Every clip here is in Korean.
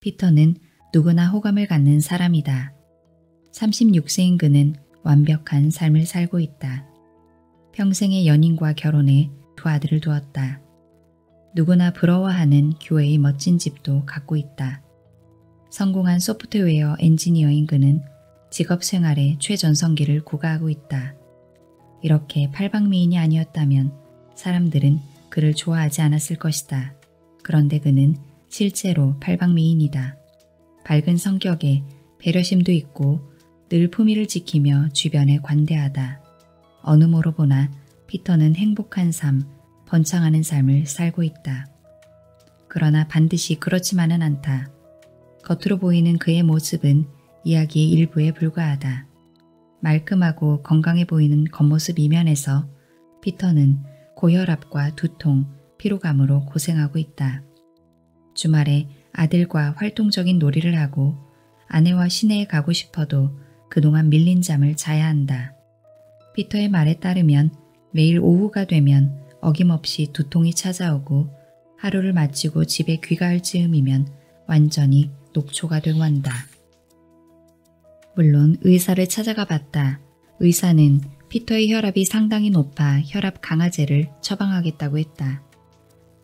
피터는 누구나 호감을 갖는 사람이다. 36세인 그는 완벽한 삶을 살고 있다. 평생의 연인과 결혼해 두 아들을 두었다. 누구나 부러워하는 교회의 멋진 집도 갖고 있다. 성공한 소프트웨어 엔지니어인 그는 직업 생활의 최전성기를 구가하고 있다. 이렇게 팔방미인이 아니었다면 사람들은 그를 좋아하지 않았을 것이다. 그런데 그는 실제로 팔방미인이다. 밝은 성격에 배려심도 있고 늘 품위를 지키며 주변에 관대하다. 어느 모로 보나 피터는 행복한 삶, 번창하는 삶을 살고 있다. 그러나 반드시 그렇지만은 않다. 겉으로 보이는 그의 모습은 이야기의 일부에 불과하다. 말끔하고 건강해 보이는 겉모습 이면에서 피터는 고혈압과 두통, 피로감으로 고생하고 있다. 주말에 아들과 활동적인 놀이를 하고 아내와 시내에 가고 싶어도 그동안 밀린 잠을 자야 한다. 피터의 말에 따르면 매일 오후가 되면 어김없이 두통이 찾아오고 하루를 마치고 집에 귀가할 즈음이면 완전히 녹초가 되고 한다. 물론 의사를 찾아가 봤다. 의사는 피터의 혈압이 상당히 높아 혈압 강화제를 처방하겠다고 했다.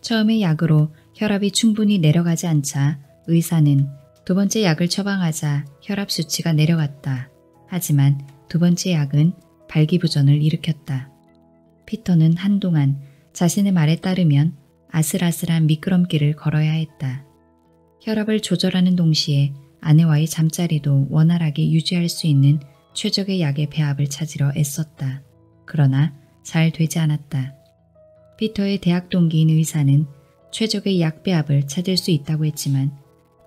처음에 약으로 혈압이 충분히 내려가지 않자 의사는 두 번째 약을 처방하자 혈압 수치가 내려갔다. 하지만 두 번째 약은 발기부전을 일으켰다. 피터는 한동안 자신의 말에 따르면 아슬아슬한 미끄럼길을 걸어야 했다. 혈압을 조절하는 동시에 아내와의 잠자리도 원활하게 유지할 수 있는 최적의 약의 배합을 찾으려 애썼다. 그러나 잘 되지 않았다. 피터의 대학 동기인 의사는 최적의 약 배합을 찾을 수 있다고 했지만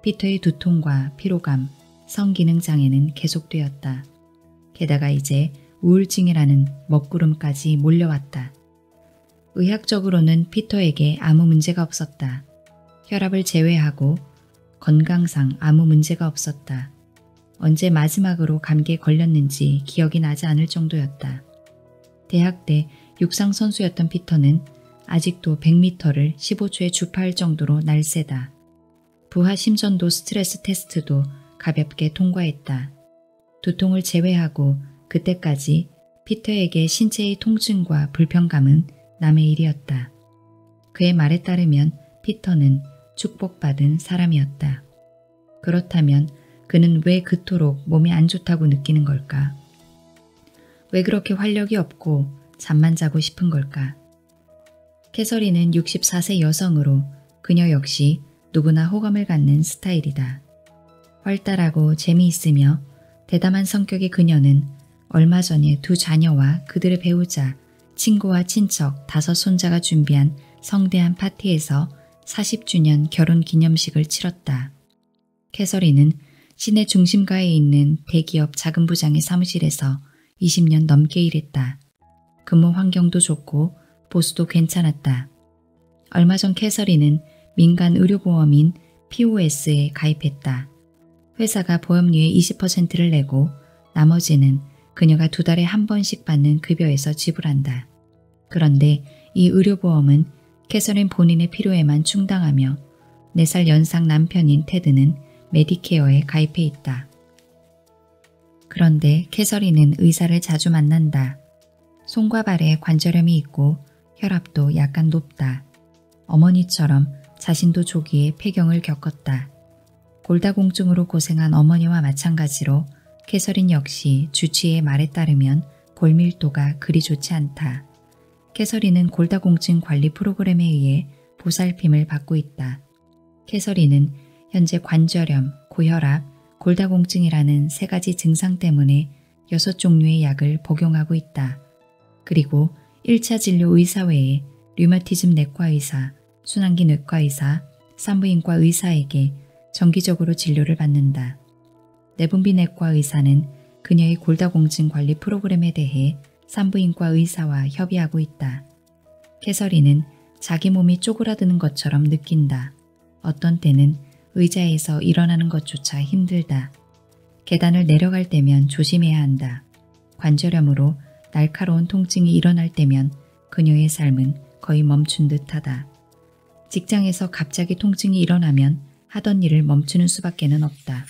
피터의 두통과 피로감, 성기능 장애는 계속되었다. 게다가 이제 우울증이라는 먹구름까지 몰려왔다. 의학적으로는 피터에게 아무 문제가 없었다. 혈압을 제외하고 건강상 아무 문제가 없었다. 언제 마지막으로 감기에 걸렸는지 기억이 나지 않을 정도였다. 대학 때 육상 선수였던 피터는 아직도 100m를 15초에 주파할 정도로 날쌔다. 부하 심전도 스트레스 테스트도 가볍게 통과했다. 두통을 제외하고 그때까지 피터에게 신체의 통증과 불편감은 남의 일이었다. 그의 말에 따르면 피터는 축복받은 사람이었다. 그렇다면 그는 왜 그토록 몸이 안 좋다고 느끼는 걸까? 왜 그렇게 활력이 없고 잠만 자고 싶은 걸까? 캐서린은 64세 여성으로 그녀 역시 누구나 호감을 갖는 스타일이다. 활달하고 재미있으며 대담한 성격의 그녀는 얼마 전에 두 자녀와 그들의 배우자, 친구와 친척 5손자가 준비한 성대한 파티에서 40주년 결혼 기념식을 치렀다. 캐서린은 시내 중심가에 있는 대기업 작은 부장의 사무실에서 20년 넘게 일했다. 근무 환경도 좋고 보수도 괜찮았다. 얼마 전 캐서린은 민간 의료보험인 POS에 가입했다. 회사가 보험료의 20%를 내고 나머지는 그녀가 2달에 한 번씩 받는 급여에서 지불한다. 그런데 이 의료보험은 캐서린 본인의 필요에만 충당하며 4살 연상 남편인 테드는 메디케어에 가입해 있다. 그런데 캐서린은 의사를 자주 만난다. 손과 발에 관절염이 있고 혈압도 약간 높다. 어머니처럼 자신도 조기에 폐경을 겪었다. 골다공증으로 고생한 어머니와 마찬가지로 캐서린 역시 주치의의 말에 따르면 골밀도가 그리 좋지 않다. 캐서린은 골다공증 관리 프로그램에 의해 보살핌을 받고 있다. 캐서린은 현재 관절염, 고혈압, 골다공증이라는 3가지 증상 때문에 6종류의 약을 복용하고 있다. 그리고 1차 진료 의사 외에 류마티즘 내과 의사, 순환기 내과 의사, 산부인과 의사에게 정기적으로 진료를 받는다. 내분비 내과 의사는 그녀의 골다공증 관리 프로그램에 대해 산부인과 의사와 협의하고 있다. 캐서린은 자기 몸이 쪼그라드는 것처럼 느낀다. 어떤 때는 의자에서 일어나는 것조차 힘들다. 계단을 내려갈 때면 조심해야 한다. 관절염으로 날카로운 통증이 일어날 때면 그녀의 삶은 거의 멈춘 듯하다. 직장에서 갑자기 통증이 일어나면 하던 일을 멈추는 수밖에는 없다.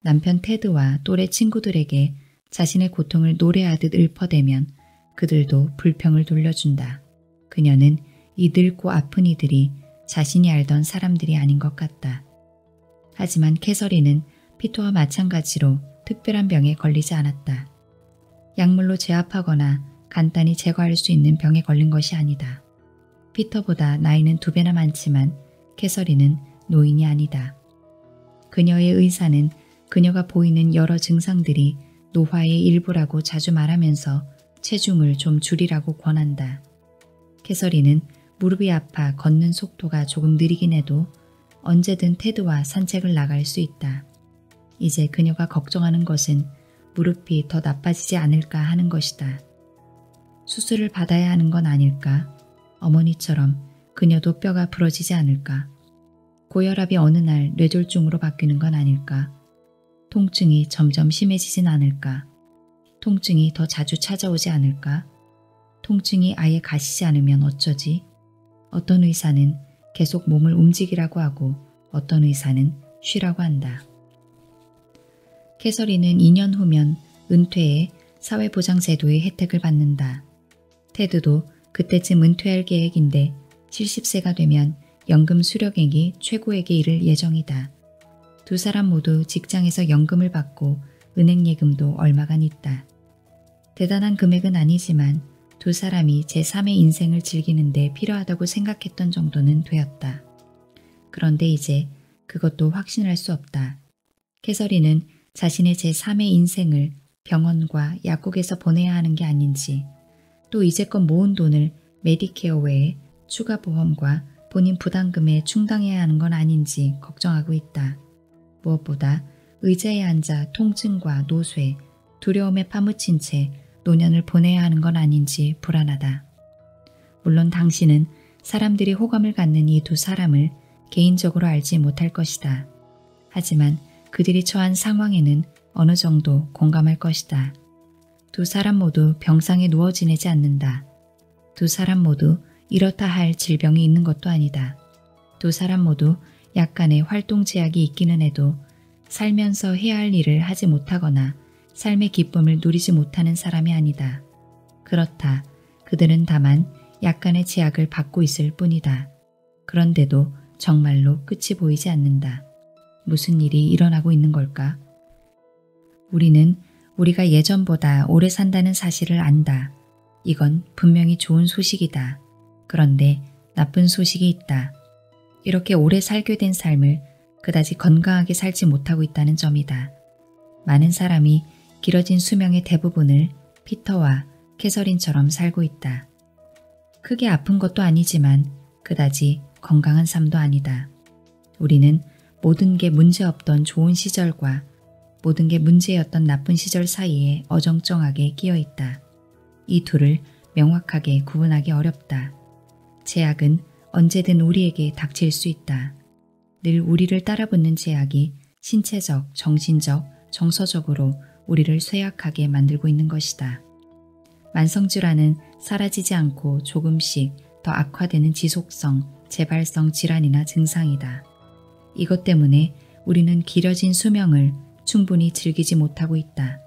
남편 테드와 또래 친구들에게 자신의 고통을 노래하듯 읊어대면 그들도 불평을 돌려준다. 그녀는 이 늙고 아픈 이들이 자신이 알던 사람들이 아닌 것 같다. 하지만 캐서린은 피터와 마찬가지로 특별한 병에 걸리지 않았다. 약물로 제압하거나 간단히 제거할 수 있는 병에 걸린 것이 아니다. 피터보다 나이는 2배나 많지만 캐서린은 노인이 아니다. 그녀의 의사는 그녀가 보이는 여러 증상들이 노화의 일부라고 자주 말하면서 체중을 좀 줄이라고 권한다. 캐서린은 무릎이 아파 걷는 속도가 조금 느리긴 해도 언제든 테드와 산책을 나갈 수 있다. 이제 그녀가 걱정하는 것은 무릎이 더 나빠지지 않을까 하는 것이다. 수술을 받아야 하는 건 아닐까? 어머니처럼 그녀도 뼈가 부러지지 않을까? 고혈압이 어느 날 뇌졸중으로 바뀌는 건 아닐까? 통증이 점점 심해지진 않을까? 통증이 더 자주 찾아오지 않을까? 통증이 아예 가시지 않으면 어쩌지? 어떤 의사는 계속 몸을 움직이라고 하고 어떤 의사는 쉬라고 한다. 캐서린은 2년 후면 은퇴해 사회보장제도의 혜택을 받는다. 테드도 그때쯤 은퇴할 계획인데 70세가 되면 연금 수령액이 최고액에 이를 예정이다. 두 사람 모두 직장에서 연금을 받고 은행 예금도 얼마간 있다. 대단한 금액은 아니지만 두 사람이 제3의 인생을 즐기는데 필요하다고 생각했던 정도는 되었다. 그런데 이제 그것도 확신할 수 없다. 캐서린은 자신의 제3의 인생을 병원과 약국에서 보내야 하는 게 아닌지, 또 이제껏 모은 돈을 메디케어 외에 추가 보험과 본인 부담금에 충당해야 하는 건 아닌지 걱정하고 있다. 무엇보다 의자에 앉아 통증과 노쇠, 두려움에 파묻힌 채 노년을 보내야 하는 건 아닌지 불안하다. 물론 당신은 사람들이 호감을 갖는 이 두 사람을 개인적으로 알지 못할 것이다. 하지만 그들이 처한 상황에는 어느 정도 공감할 것이다. 두 사람 모두 병상에 누워 지내지 않는다. 두 사람 모두 이렇다 할 질병이 있는 것도 아니다. 두 사람 모두 약간의 활동 제약이 있기는 해도 살면서 해야 할 일을 하지 못하거나 삶의 기쁨을 누리지 못하는 사람이 아니다. 그렇다. 그들은 다만 약간의 제약을 받고 있을 뿐이다. 그런데도 정말로 끝이 보이지 않는다. 무슨 일이 일어나고 있는 걸까? 우리는 우리가 예전보다 오래 산다는 사실을 안다. 이건 분명히 좋은 소식이다. 그런데 나쁜 소식이 있다. 이렇게 오래 살게 된 삶을 그다지 건강하게 살지 못하고 있다는 점이다. 많은 사람이 길어진 수명의 대부분을 피터와 캐서린처럼 살고 있다. 크게 아픈 것도 아니지만 그다지 건강한 삶도 아니다. 우리는 모든 게 문제없던 좋은 시절과 모든 게 문제였던 나쁜 시절 사이에 어정쩡하게 끼어 있다. 이 둘을 명확하게 구분하기 어렵다. 제약은 언제든 우리에게 닥칠 수 있다. 늘 우리를 따라붙는 제약이 신체적, 정신적, 정서적으로 우리를 쇠약하게 만들고 있는 것이다. 만성질환은 사라지지 않고 조금씩 더 악화되는 지속성, 재발성 질환이나 증상이다. 이것 때문에 우리는 길어진 수명을 충분히 즐기지 못하고 있다.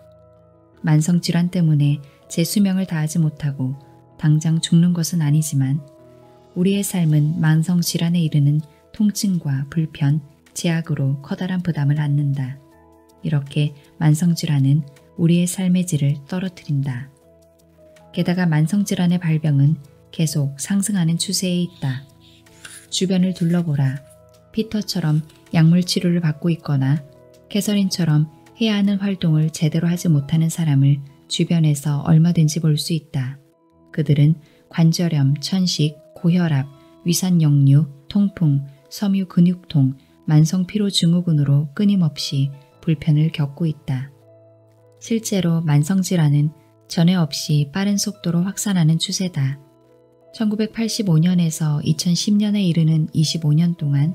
만성질환 때문에 제 수명을 다하지 못하고 당장 죽는 것은 아니지만 우리의 삶은 만성질환에 이르는 통증과 불편, 제약으로 커다란 부담을 안는다. 이렇게 만성질환은 우리의 삶의 질을 떨어뜨린다. 게다가 만성질환의 발병은 계속 상승하는 추세에 있다. 주변을 둘러보라. 피터처럼 약물 치료를 받고 있거나 캐서린처럼 해야 하는 활동을 제대로 하지 못하는 사람을 주변에서 얼마든지 볼 수 있다. 그들은 관절염, 천식, 고혈압, 위산역류, 통풍, 섬유 근육통, 만성피로 증후군으로 끊임없이 불편을 겪고 있다. 실제로 만성질환은 전에 없이 빠른 속도로 확산하는 추세다. 1985년에서 2010년에 이르는 25년 동안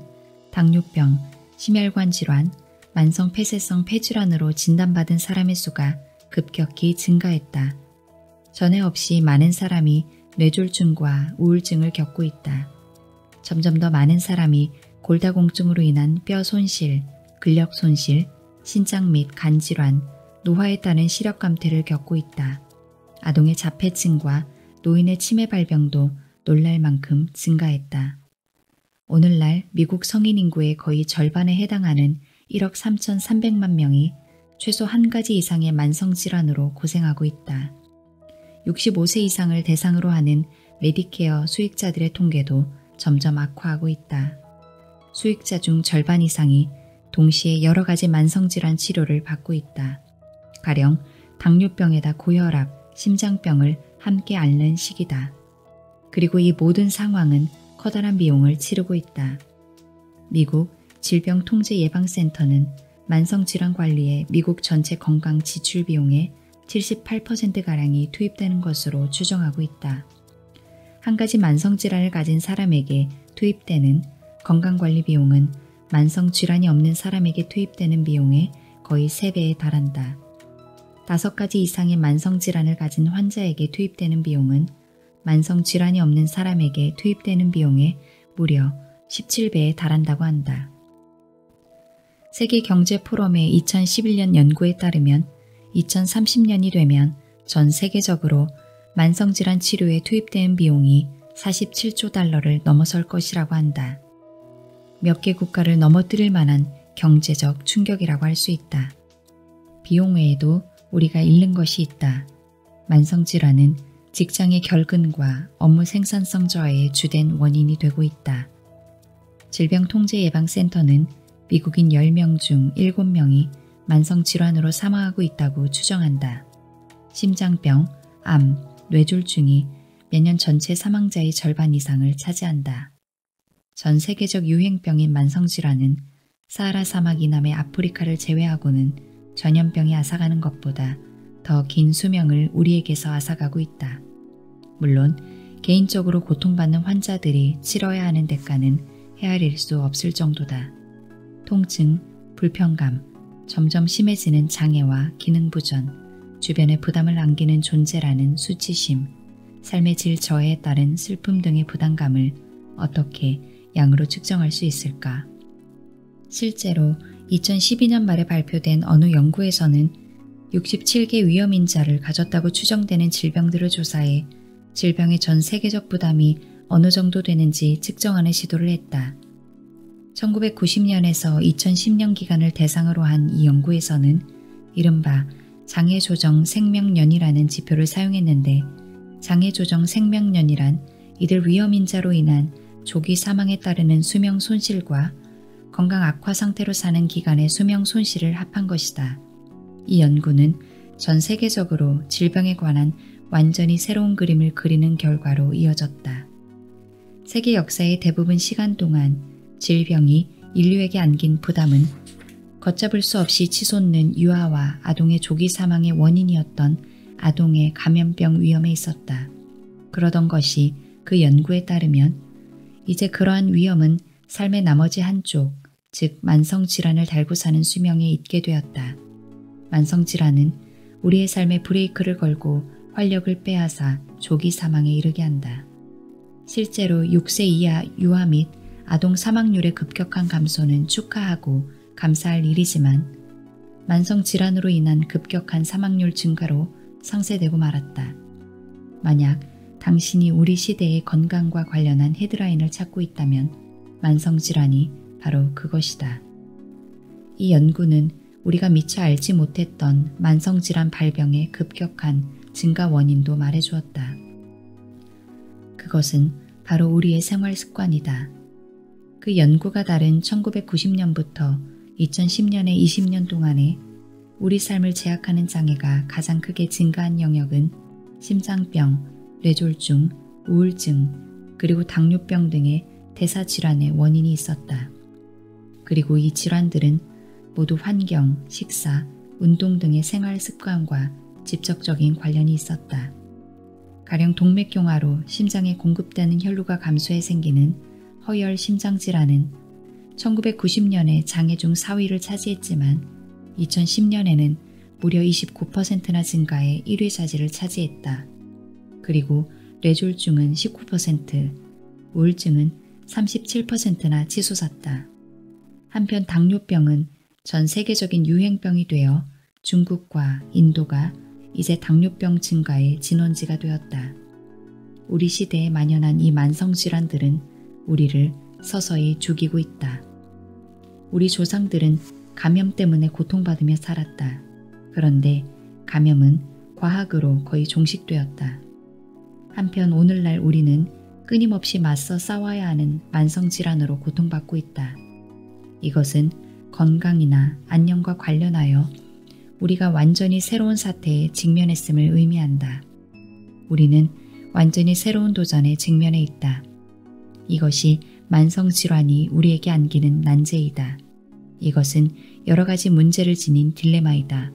당뇨병, 심혈관 질환, 만성 폐쇄성 폐질환으로 진단받은 사람의 수가 급격히 증가했다. 전에 없이 많은 사람이 뇌졸중과 우울증을 겪고 있다. 점점 더 많은 사람이 골다공증으로 인한 뼈 손실, 근력 손실, 신장 및 간 질환, 노화에 따른 시력 감퇴를 겪고 있다. 아동의 자폐증과 노인의 치매 발병도 놀랄 만큼 증가했다. 오늘날 미국 성인 인구의 거의 절반에 해당하는 1억 3,300만 명이 최소 한 가지 이상의 만성질환으로 고생하고 있다. 65세 이상을 대상으로 하는 메디케어 수익자들의 통계도 점점 악화하고 있다. 수익자 중 절반 이상이 동시에 여러 가지 만성질환 치료를 받고 있다. 가령 당뇨병에다 고혈압, 심장병을 함께 앓는 시기다. 그리고 이 모든 상황은 커다란 비용을 치르고 있다. 미국 질병통제예방센터는 만성질환 관리에 미국 전체 건강 지출 비용의 78%가량이 투입되는 것으로 추정하고 있다. 한 가지 만성질환을 가진 사람에게 투입되는 건강관리 비용은 만성질환이 없는 사람에게 투입되는 비용의 거의 3배에 달한다. 5가지 이상의 만성질환을 가진 환자에게 투입되는 비용은 만성질환이 없는 사람에게 투입되는 비용의 무려 17배에 달한다고 한다. 세계경제포럼의 2011년 연구에 따르면 2030년이 되면 전 세계적으로 만성질환 치료에 투입되는 비용이 47조 달러를 넘어설 것이라고 한다. 몇 개 국가를 넘어뜨릴 만한 경제적 충격이라고 할 수 있다. 비용 외에도 우리가 잃는 것이 있다. 만성질환은 직장의 결근과 업무 생산성 저하의 주된 원인이 되고 있다. 질병통제예방센터는 미국인 10명 중 7명이 만성질환으로 사망하고 있다고 추정한다. 심장병, 암, 뇌졸중이 매년 전체 사망자의 절반 이상을 차지한다. 전 세계적 유행병인 만성질환은 사하라 사막 이남의 아프리카를 제외하고는 전염병이 앗아가는 것보다 더 긴 수명을 우리에게서 앗아가고 있다. 물론 개인적으로 고통받는 환자들이 치러야 하는 대가는 헤아릴 수 없을 정도다. 통증, 불편감, 점점 심해지는 장애와 기능 부전, 주변에 부담을 안기는 존재라는 수치심, 삶의 질 저하에 따른 슬픔 등의 부담감을 어떻게 양으로 측정할 수 있을까? 실제로 2012년 말에 발표된 어느 연구에서는 67개 위험인자를 가졌다고 추정되는 질병들을 조사해 질병의 전 세계적 부담이 어느 정도 되는지 측정하는 시도를 했다. 1990년에서 2010년 기간을 대상으로 한 이 연구에서는 이른바 장애조정 생명연이라는 지표를 사용했는데 장애조정 생명연이란 이들 위험인자로 인한 조기 사망에 따르는 수명 손실과 건강 악화 상태로 사는 기간의 수명 손실을 합한 것이다. 이 연구는 전 세계적으로 질병에 관한 완전히 새로운 그림을 그리는 결과로 이어졌다. 세계 역사의 대부분 시간 동안 질병이 인류에게 안긴 부담은 걷잡을 수 없이 치솟는 유아와 아동의 조기 사망의 원인이었던 아동의 감염병 위험에 있었다. 그러던 것이 그 연구에 따르면 이제 그러한 위험은 삶의 나머지 한쪽, 즉 만성질환을 달고 사는 수명에 있게 되었다. 만성질환은 우리의 삶에 브레이크를 걸고 활력을 빼앗아 조기 사망에 이르게 한다. 실제로 6세 이하 유아 및 아동 사망률의 급격한 감소는 축하하고 감사할 일이지만 만성질환으로 인한 급격한 사망률 증가로 상쇄되고 말았다. 만약 당신이 우리 시대의 건강과 관련한 헤드라인을 찾고 있다면 만성질환이 바로 그것이다. 이 연구는 우리가 미처 알지 못했던 만성질환 발병의 급격한 증가 원인도 말해주었다. 그것은 바로 우리의 생활 습관이다. 그 연구가 다른 1990년부터 2010년의 20년 동안에 우리 삶을 제약하는 장애가 가장 크게 증가한 영역은 심장병, 뇌졸중, 우울증, 그리고 당뇨병 등의 대사질환의 원인이 있었다. 그리고 이 질환들은 모두 환경, 식사, 운동 등의 생활 습관과 직접적인 관련이 있었다. 가령 동맥경화로 심장에 공급되는 혈류가 감소해 생기는 허혈 심장질환은 1990년에 장애 중 4위를 차지했지만 2010년에는 무려 29%나 증가해 1위 자리를 차지했다. 그리고 뇌졸중은 19%, 우울증은 37%나 치솟았다. 한편 당뇨병은 전 세계적인 유행병이 되어 중국과 인도가 이제 당뇨병 증가의 진원지가 되었다. 우리 시대에 만연한 이 만성질환들은 우리를 서서히 죽이고 있다. 우리 조상들은 감염 때문에 고통받으며 살았다. 그런데 감염은 과학으로 거의 종식되었다. 한편 오늘날 우리는 끊임없이 맞서 싸워야 하는 만성질환으로 고통받고 있다. 이것은 건강이나 안녕과 관련하여 우리가 완전히 새로운 사태에 직면했음을 의미한다. 우리는 완전히 새로운 도전에 직면해 있다. 이것이 만성질환이 우리에게 안기는 난제이다. 이것은 여러 가지 문제를 지닌 딜레마이다.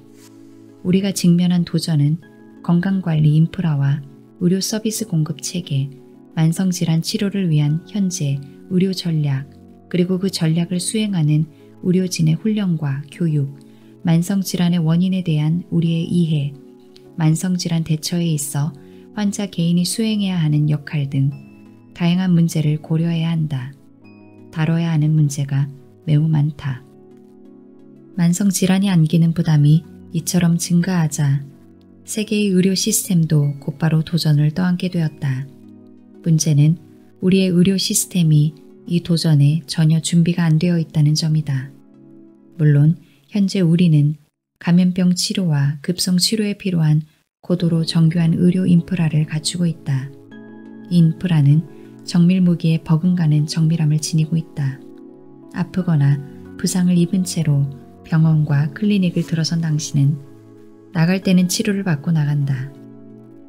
우리가 직면한 도전은 건강관리 인프라와 의료 서비스 공급 체계, 만성질환 치료를 위한 현재 의료 전략, 그리고 그 전략을 수행하는 의료진의 훈련과 교육, 만성질환의 원인에 대한 우리의 이해, 만성질환 대처에 있어 환자 개인이 수행해야 하는 역할 등 다양한 문제를 고려해야 한다. 다뤄야 하는 문제가 매우 많다. 만성질환이 안기는 부담이 이처럼 증가하자 세계의 의료 시스템도 곧바로 도전을 떠안게 되었다. 문제는 우리의 의료 시스템이 이 도전에 전혀 준비가 안 되어 있다는 점이다. 물론 현재 우리는 감염병 치료와 급성 치료에 필요한 고도로 정교한 의료 인프라를 갖추고 있다. 이 인프라는 정밀무기에 버금가는 정밀함을 지니고 있다. 아프거나 부상을 입은 채로 병원과 클리닉을 들어선 당신은 나갈 때는 치료를 받고 나간다.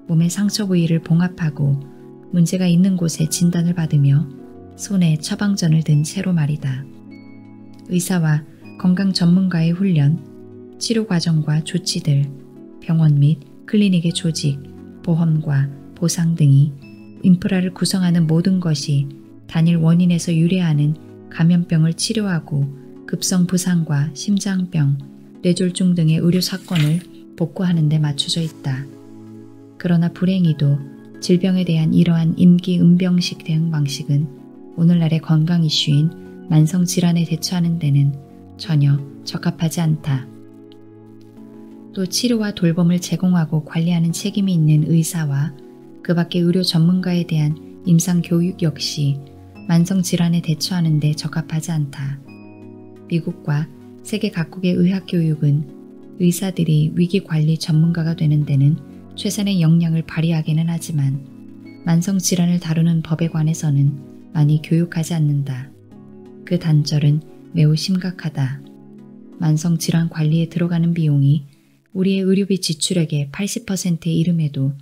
몸의 상처 부위를 봉합하고 문제가 있는 곳에 진단을 받으며 손에 처방전을 든 채로 말이다. 의사와 건강 전문가의 훈련, 치료 과정과 조치들, 병원 및 클리닉의 조직, 보험과 보상 등이 인프라를 구성하는 모든 것이 단일 원인에서 유래하는 감염병을 치료하고 급성 부상과 심장병, 뇌졸중 등의 의료 사건을 복구하는 데 맞춰져 있다. 그러나 불행히도 질병에 대한 이러한 임기응병식 대응 방식은 오늘날의 건강 이슈인 만성질환에 대처하는 데는 전혀 적합하지 않다. 또 치료와 돌봄을 제공하고 관리하는 책임이 있는 의사와 그 밖의 의료 전문가에 대한 임상교육 역시 만성질환에 대처하는 데 적합하지 않다. 미국과 세계 각국의 의학교육은 의사들이 위기관리 전문가가 되는 데는 최선의 역량을 발휘하기는 하지만 만성질환을 다루는 법에 관해서는 많이 교육하지 않는다. 그 단절은 매우 심각하다. 만성질환 관리에 들어가는 비용이 우리의 의료비 지출액의 80%에 이름에도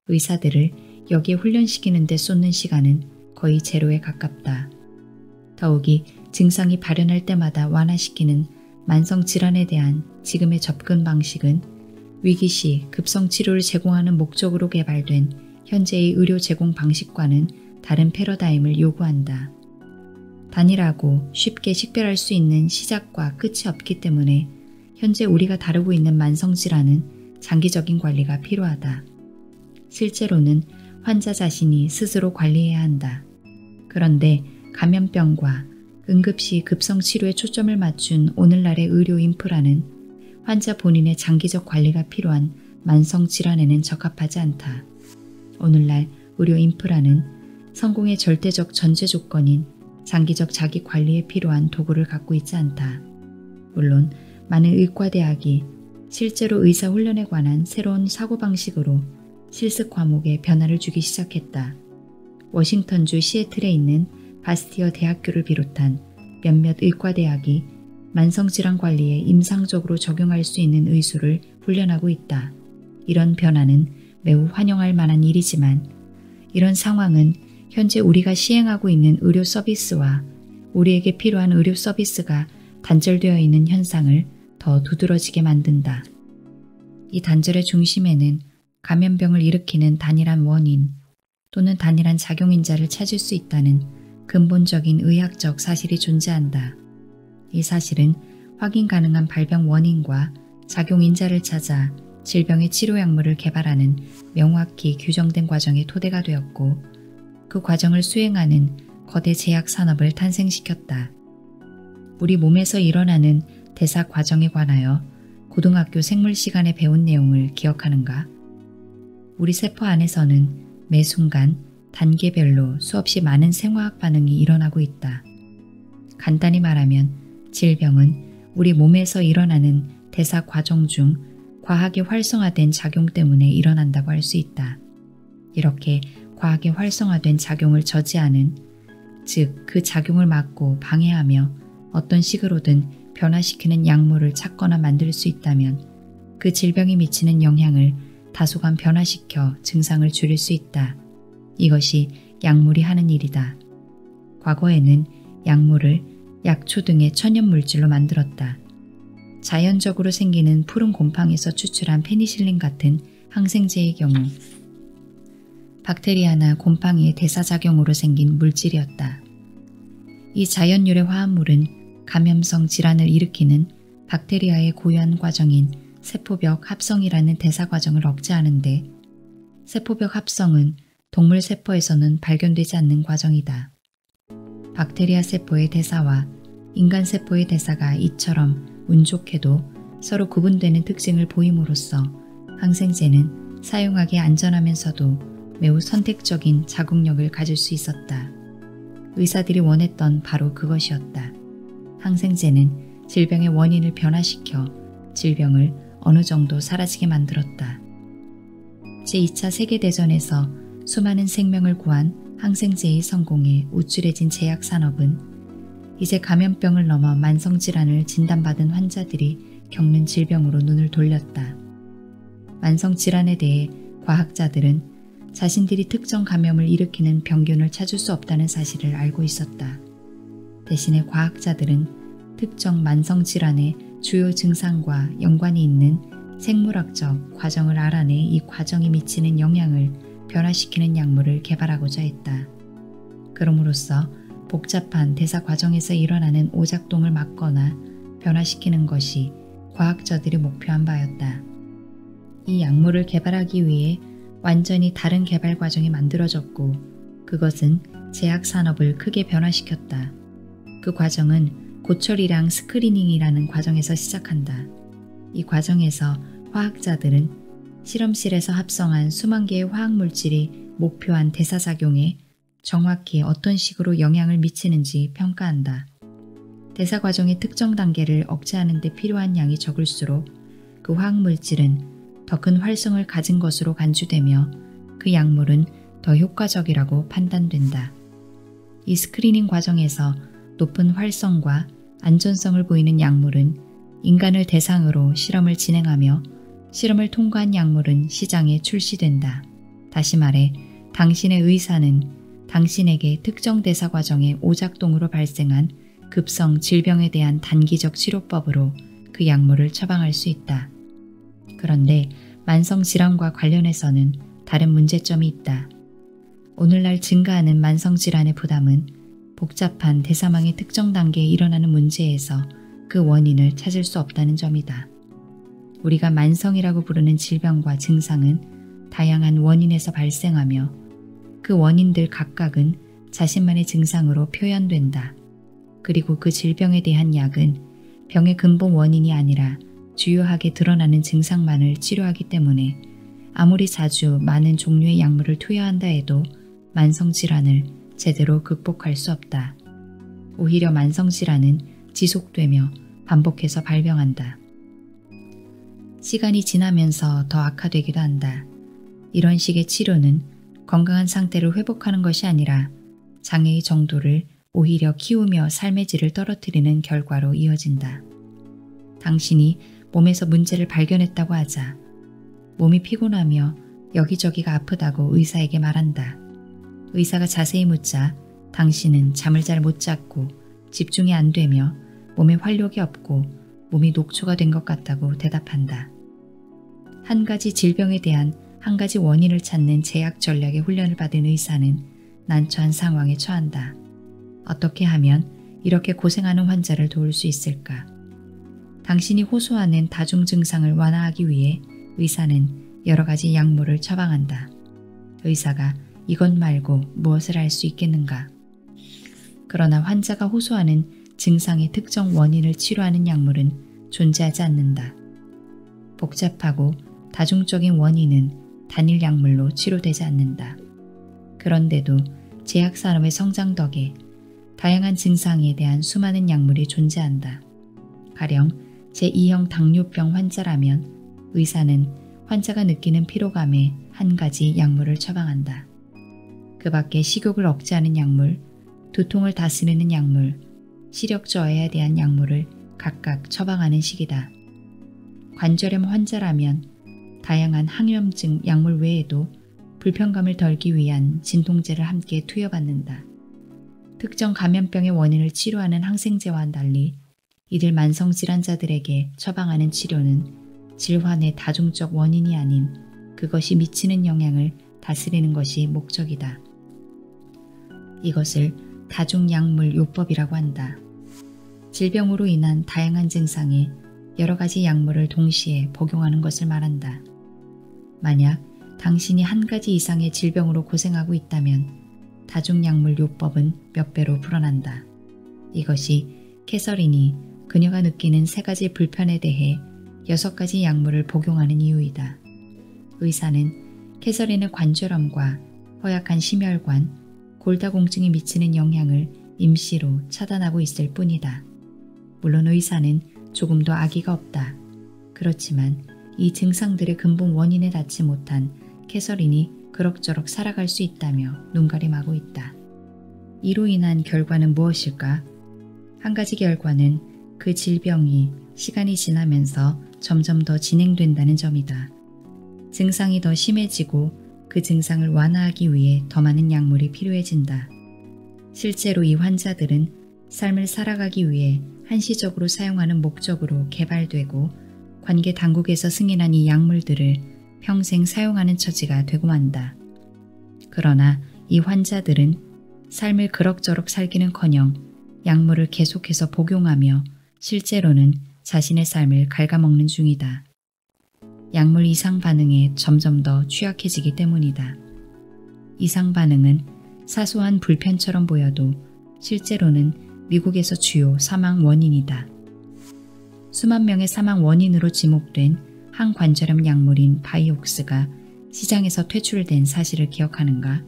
의사들을 여기에 훈련시키는 데 쏟는 시간은 거의 제로에 가깝다. 더욱이 증상이 발현할 때마다 완화시키는 만성질환에 대한 지금의 접근 방식은 위기시 급성치료를 제공하는 목적으로 개발된 현재의 의료 제공 방식과는 다른 패러다임을 요구한다. 단일하고 쉽게 식별할 수 있는 시작과 끝이 없기 때문에 현재 우리가 다루고 있는 만성질환은 장기적인 관리가 필요하다. 실제로는 환자 자신이 스스로 관리해야 한다. 그런데 감염병과 응급시 급성치료에 초점을 맞춘 오늘날의 의료 인프라는 환자 본인의 장기적 관리가 필요한 만성질환에는 적합하지 않다. 오늘날 의료 인프라는 성공의 절대적 전제 조건인 장기적 자기 관리에 필요한 도구를 갖고 있지 않다. 물론 많은 의과대학이 실제로 의사훈련에 관한 새로운 사고방식으로 실습 과목에 변화를 주기 시작했다. 워싱턴주 시애틀에 있는 바스티어 대학교를 비롯한 몇몇 의과대학이 만성질환 관리에 임상적으로 적용할 수 있는 의술을 훈련하고 있다. 이런 변화는 매우 환영할 만한 일이지만 이런 상황은 현재 우리가 시행하고 있는 의료 서비스와 우리에게 필요한 의료 서비스가 단절되어 있는 현상을 더 두드러지게 만든다. 이 단절의 중심에는 감염병을 일으키는 단일한 원인 또는 단일한 작용인자를 찾을 수 있다는 근본적인 의학적 사실이 존재한다. 이 사실은 확인 가능한 발병 원인과 작용인자를 찾아 질병의 치료약물을 개발하는 명확히 규정된 과정의 토대가 되었고 그 과정을 수행하는 거대 제약 산업을 탄생시켰다. 우리 몸에서 일어나는 대사 과정에 관하여 고등학교 생물 시간에 배운 내용을 기억하는가? 우리 세포 안에서는 매 순간 단계별로 수없이 많은 생화학 반응이 일어나고 있다. 간단히 말하면 질병은 우리 몸에서 일어나는 대사 과정 중 과하게 활성화된 작용 때문에 일어난다고 할 수 있다. 이렇게 과하게 활성화된 작용을 저지하는, 즉 그 작용을 막고 방해하며 어떤 식으로든 변화시키는 약물을 찾거나 만들 수 있다면 그 질병이 미치는 영향을 다소간 변화시켜 증상을 줄일 수 있다. 이것이 약물이 하는 일이다. 과거에는 약물을 약초 등의 천연물질로 만들었다. 자연적으로 생기는 푸른 곰팡에서 추출한 페니실린 같은 항생제의 경우 박테리아나 곰팡이의 대사작용으로 생긴 물질이었다. 이 자연유래 화합물은 감염성 질환을 일으키는 박테리아의 고유한 과정인 세포벽 합성이라는 대사 과정을 억제하는데, 세포벽 합성은 동물 세포에서는 발견되지 않는 과정이다. 박테리아 세포의 대사와 인간 세포의 대사가 이처럼 운 좋게도 서로 구분되는 특징을 보임으로써 항생제는 사용하기 안전하면서도 매우 선택적인 자국력을 가질 수 있었다. 의사들이 원했던 바로 그것이었다. 항생제는 질병의 원인을 변화시켜 질병을 어느 정도 사라지게 만들었다. 제2차 세계대전에서 수많은 생명을 구한 항생제의 성공에 우쭐해진 제약산업은 이제 감염병을 넘어 만성질환을 진단받은 환자들이 겪는 질병으로 눈을 돌렸다. 만성질환에 대해 과학자들은 자신들이 특정 감염을 일으키는 병균을 찾을 수 없다는 사실을 알고 있었다. 대신에 과학자들은 특정 만성질환의 주요 증상과 연관이 있는 생물학적 과정을 알아내 이 과정이 미치는 영향을 변화시키는 약물을 개발하고자 했다. 그럼으로써 복잡한 대사 과정에서 일어나는 오작동을 막거나 변화시키는 것이 과학자들이 목표한 바였다. 이 약물을 개발하기 위해 완전히 다른 개발 과정이 만들어졌고, 그것은 제약 산업을 크게 변화시켰다. 그 과정은 고철이랑 스크리닝이라는 과정에서 시작한다. 이 과정에서 화학자들은 실험실에서 합성한 수만 개의 화학물질이 목표한 대사작용에 정확히 어떤 식으로 영향을 미치는지 평가한다. 대사 과정의 특정 단계를 억제하는 데 필요한 양이 적을수록 그 화학물질은 더 큰 활성을 가진 것으로 간주되며 그 약물은 더 효과적이라고 판단된다. 이 스크리닝 과정에서 높은 활성과 안전성을 보이는 약물은 인간을 대상으로 실험을 진행하며 실험을 통과한 약물은 시장에 출시된다. 다시 말해 당신의 의사는 당신에게 특정 대사 과정의 오작동으로 발생한 급성 질병에 대한 단기적 치료법으로 그 약물을 처방할 수 있다. 그런데 만성질환과 관련해서는 다른 문제점이 있다. 오늘날 증가하는 만성질환의 부담은 복잡한 대사망의 특정 단계에 일어나는 문제에서 그 원인을 찾을 수 없다는 점이다. 우리가 만성이라고 부르는 질병과 증상은 다양한 원인에서 발생하며 그 원인들 각각은 자신만의 증상으로 표현된다. 그리고 그 질병에 대한 약은 병의 근본 원인이 아니라 주요하게 드러나는 증상만을 치료하기 때문에 아무리 자주 많은 종류의 약물을 투여한다 해도 만성질환을 제대로 극복할 수 없다. 오히려 만성질환은 지속되며 반복해서 발병한다. 시간이 지나면서 더 악화되기도 한다. 이런 식의 치료는 건강한 상태를 회복하는 것이 아니라 장애의 정도를 오히려 키우며 삶의 질을 떨어뜨리는 결과로 이어진다. 당신이 몸에서 문제를 발견했다고 하자 몸이 피곤하며 여기저기가 아프다고 의사에게 말한다. 의사가 자세히 묻자 당신은 잠을 잘 못 잤고 집중이 안 되며 몸에 활력이 없고 몸이 녹초가 된 것 같다고 대답한다. 한 가지 질병에 대한 한 가지 원인을 찾는 제약 전략의 훈련을 받은 의사는 난처한 상황에 처한다. 어떻게 하면 이렇게 고생하는 환자를 도울 수 있을까? 당신이 호소하는 다중 증상을 완화하기 위해 의사는 여러 가지 약물을 처방한다. 의사가 이것 말고 무엇을 할 수 있겠는가? 그러나 환자가 호소하는 증상의 특정 원인을 치료하는 약물은 존재하지 않는다. 복잡하고 다중적인 원인은 단일 약물로 치료되지 않는다. 그런데도 제약산업의 성장 덕에 다양한 증상에 대한 수많은 약물이 존재한다. 가령 제2형 당뇨병 환자라면 의사는 환자가 느끼는 피로감에 한 가지 약물을 처방한다. 그 밖에 식욕을 억제하는 약물, 두통을 다스리는 약물, 시력 저하에 대한 약물을 각각 처방하는 식이다. 관절염 환자라면 다양한 항염증 약물 외에도 불편감을 덜기 위한 진통제를 함께 투여받는다. 특정 감염병의 원인을 치료하는 항생제와는 달리 이들 만성질환자들에게 처방하는 치료는 질환의 다중적 원인이 아닌 그것이 미치는 영향을 다스리는 것이 목적이다. 이것을 다중약물요법이라고 한다. 질병으로 인한 다양한 증상에 여러 가지 약물을 동시에 복용하는 것을 말한다. 만약 당신이 한 가지 이상의 질병으로 고생하고 있다면 다중약물요법은 몇 배로 불어난다. 이것이 캐서린이 그녀가 느끼는 3가지 불편에 대해 6가지 약물을 복용하는 이유이다. 의사는 캐서린의 관절염과 허약한 심혈관, 골다공증이 미치는 영향을 임시로 차단하고 있을 뿐이다. 물론 의사는 조금도 악의가 없다. 그렇지만 이 증상들의 근본 원인에 닿지 못한 캐서린이 그럭저럭 살아갈 수 있다며 눈가림하고 있다. 이로 인한 결과는 무엇일까? 한 가지 결과는 그 질병이 시간이 지나면서 점점 더 진행된다는 점이다. 증상이 더 심해지고 그 증상을 완화하기 위해 더 많은 약물이 필요해진다. 실제로 이 환자들은 삶을 살아가기 위해 한시적으로 사용하는 목적으로 개발되고 관계 당국에서 승인한 이 약물들을 평생 사용하는 처지가 되고 만다. 그러나 이 환자들은 삶을 그럭저럭 살기는커녕 약물을 계속해서 복용하며 실제로는 자신의 삶을 갉아먹는 중이다. 약물 이상 반응에 점점 더 취약해지기 때문이다. 이상 반응은 사소한 불편처럼 보여도 실제로는 미국에서 주요 사망 원인이다. 수만 명의 사망 원인으로 지목된 항관절염 약물인 바이옥스가 시장에서 퇴출된 사실을 기억하는가?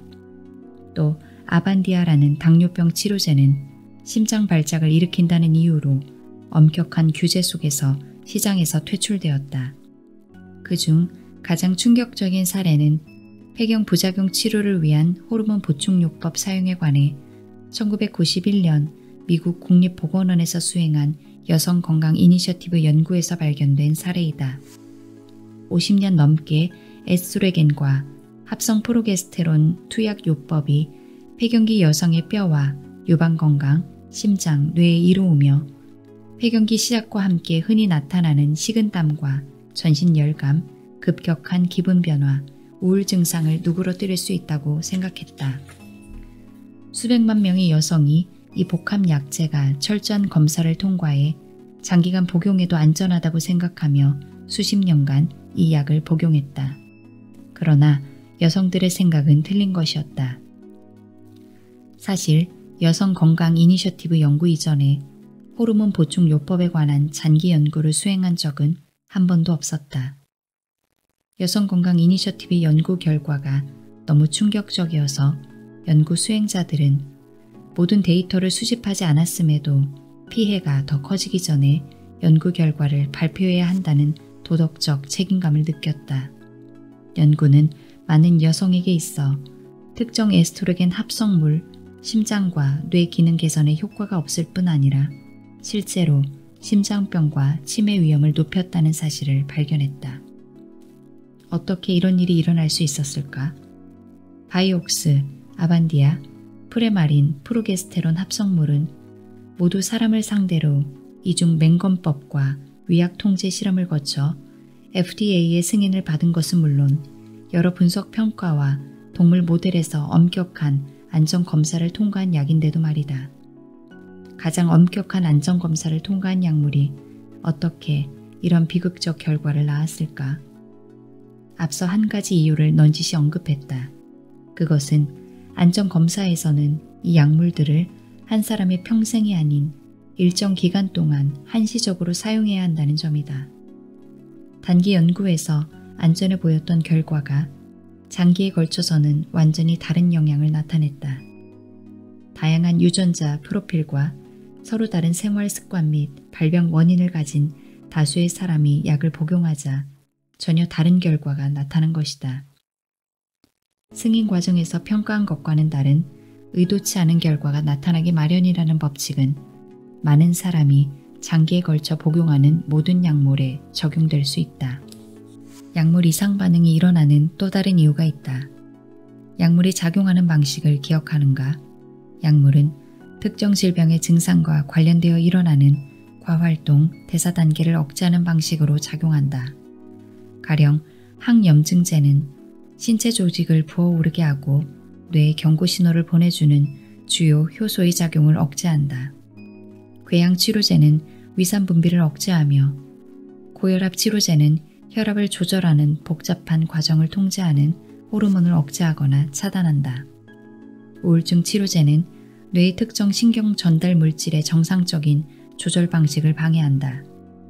또 아반디아라는 당뇨병 치료제는 심장 발작을 일으킨다는 이유로 엄격한 규제 속에서 시장에서 퇴출되었다. 그중 가장 충격적인 사례는 폐경 부작용 치료를 위한 호르몬 보충요법 사용에 관해 1991년 미국 국립보건원에서 수행한 여성건강 이니셔티브 연구에서 발견된 사례이다. 50년 넘게 에스트로겐과 합성 프로게스테론 투약 요법이 폐경기 여성의 뼈와 유방건강, 심장, 뇌에 이로우며 폐경기 시작과 함께 흔히 나타나는 식은땀과 전신열감, 급격한 기분 변화, 우울 증상을 누그러뜨릴 수 있다고 생각했다. 수백만 명의 여성이 이 복합 약제가 철저한 검사를 통과해 장기간 복용해도 안전하다고 생각하며 수십 년간 이 약을 복용했다. 그러나 여성들의 생각은 틀린 것이었다. 사실 여성 건강 이니셔티브 연구 이전에 호르몬 보충 요법에 관한 장기 연구를 수행한 적은 한 번도 없었다. 여성 건강 이니셔티브 연구 결과가 너무 충격적이어서 연구 수행자들은 모든 데이터를 수집하지 않았음에도 피해가 더 커지기 전에 연구 결과를 발표해야 한다는 도덕적 책임감을 느꼈다. 연구는 많은 여성에게 있어 특정 에스트로겐 합성물, 심장과 뇌 기능 개선에 효과가 없을 뿐 아니라 실제로 심장병과 치매 위험을 높였다는 사실을 발견했다. 어떻게 이런 일이 일어날 수 있었을까? 바이옥스, 아반디아, 프레마린, 프로게스테론 합성물은 모두 사람을 상대로 이중 맹검법과 위약 통제 실험을 거쳐 FDA의 승인을 받은 것은 물론 여러 분석 평가와 동물 모델에서 엄격한 안전검사를 통과한 약인데도 말이다. 가장 엄격한 안전검사를 통과한 약물이 어떻게 이런 비극적 결과를 낳았을까? 앞서 한 가지 이유를 넌지시 언급했다. 그것은 안전검사에서는 이 약물들을 한 사람의 평생이 아닌 일정 기간 동안 한시적으로 사용해야 한다는 점이다. 단기 연구에서 안전해 보였던 결과가 장기에 걸쳐서는 완전히 다른 영향을 나타냈다. 다양한 유전자 프로필과 서로 다른 생활 습관 및 발병 원인을 가진 다수의 사람이 약을 복용하자 전혀 다른 결과가 나타난 것이다. 승인 과정에서 평가한 것과는 다른 의도치 않은 결과가 나타나기 마련이라는 법칙은 많은 사람이 장기에 걸쳐 복용하는 모든 약물에 적용될 수 있다. 약물 이상 반응이 일어나는 또 다른 이유가 있다. 약물이 작용하는 방식을 기억하는가? 약물은 특정 질병의 증상과 관련되어 일어나는 과활동, 대사 단계를 억제하는 방식으로 작용한다. 가령 항염증제는 신체 조직을 부어오르게 하고 뇌에 경고 신호를 보내주는 주요 효소의 작용을 억제한다. 궤양치료제는 위산 분비를 억제하며 고혈압 치료제는 혈압을 조절하는 복잡한 과정을 통제하는 호르몬을 억제하거나 차단한다. 우울증 치료제는 뇌의 특정 신경 전달 물질의 정상적인 조절 방식을 방해한다.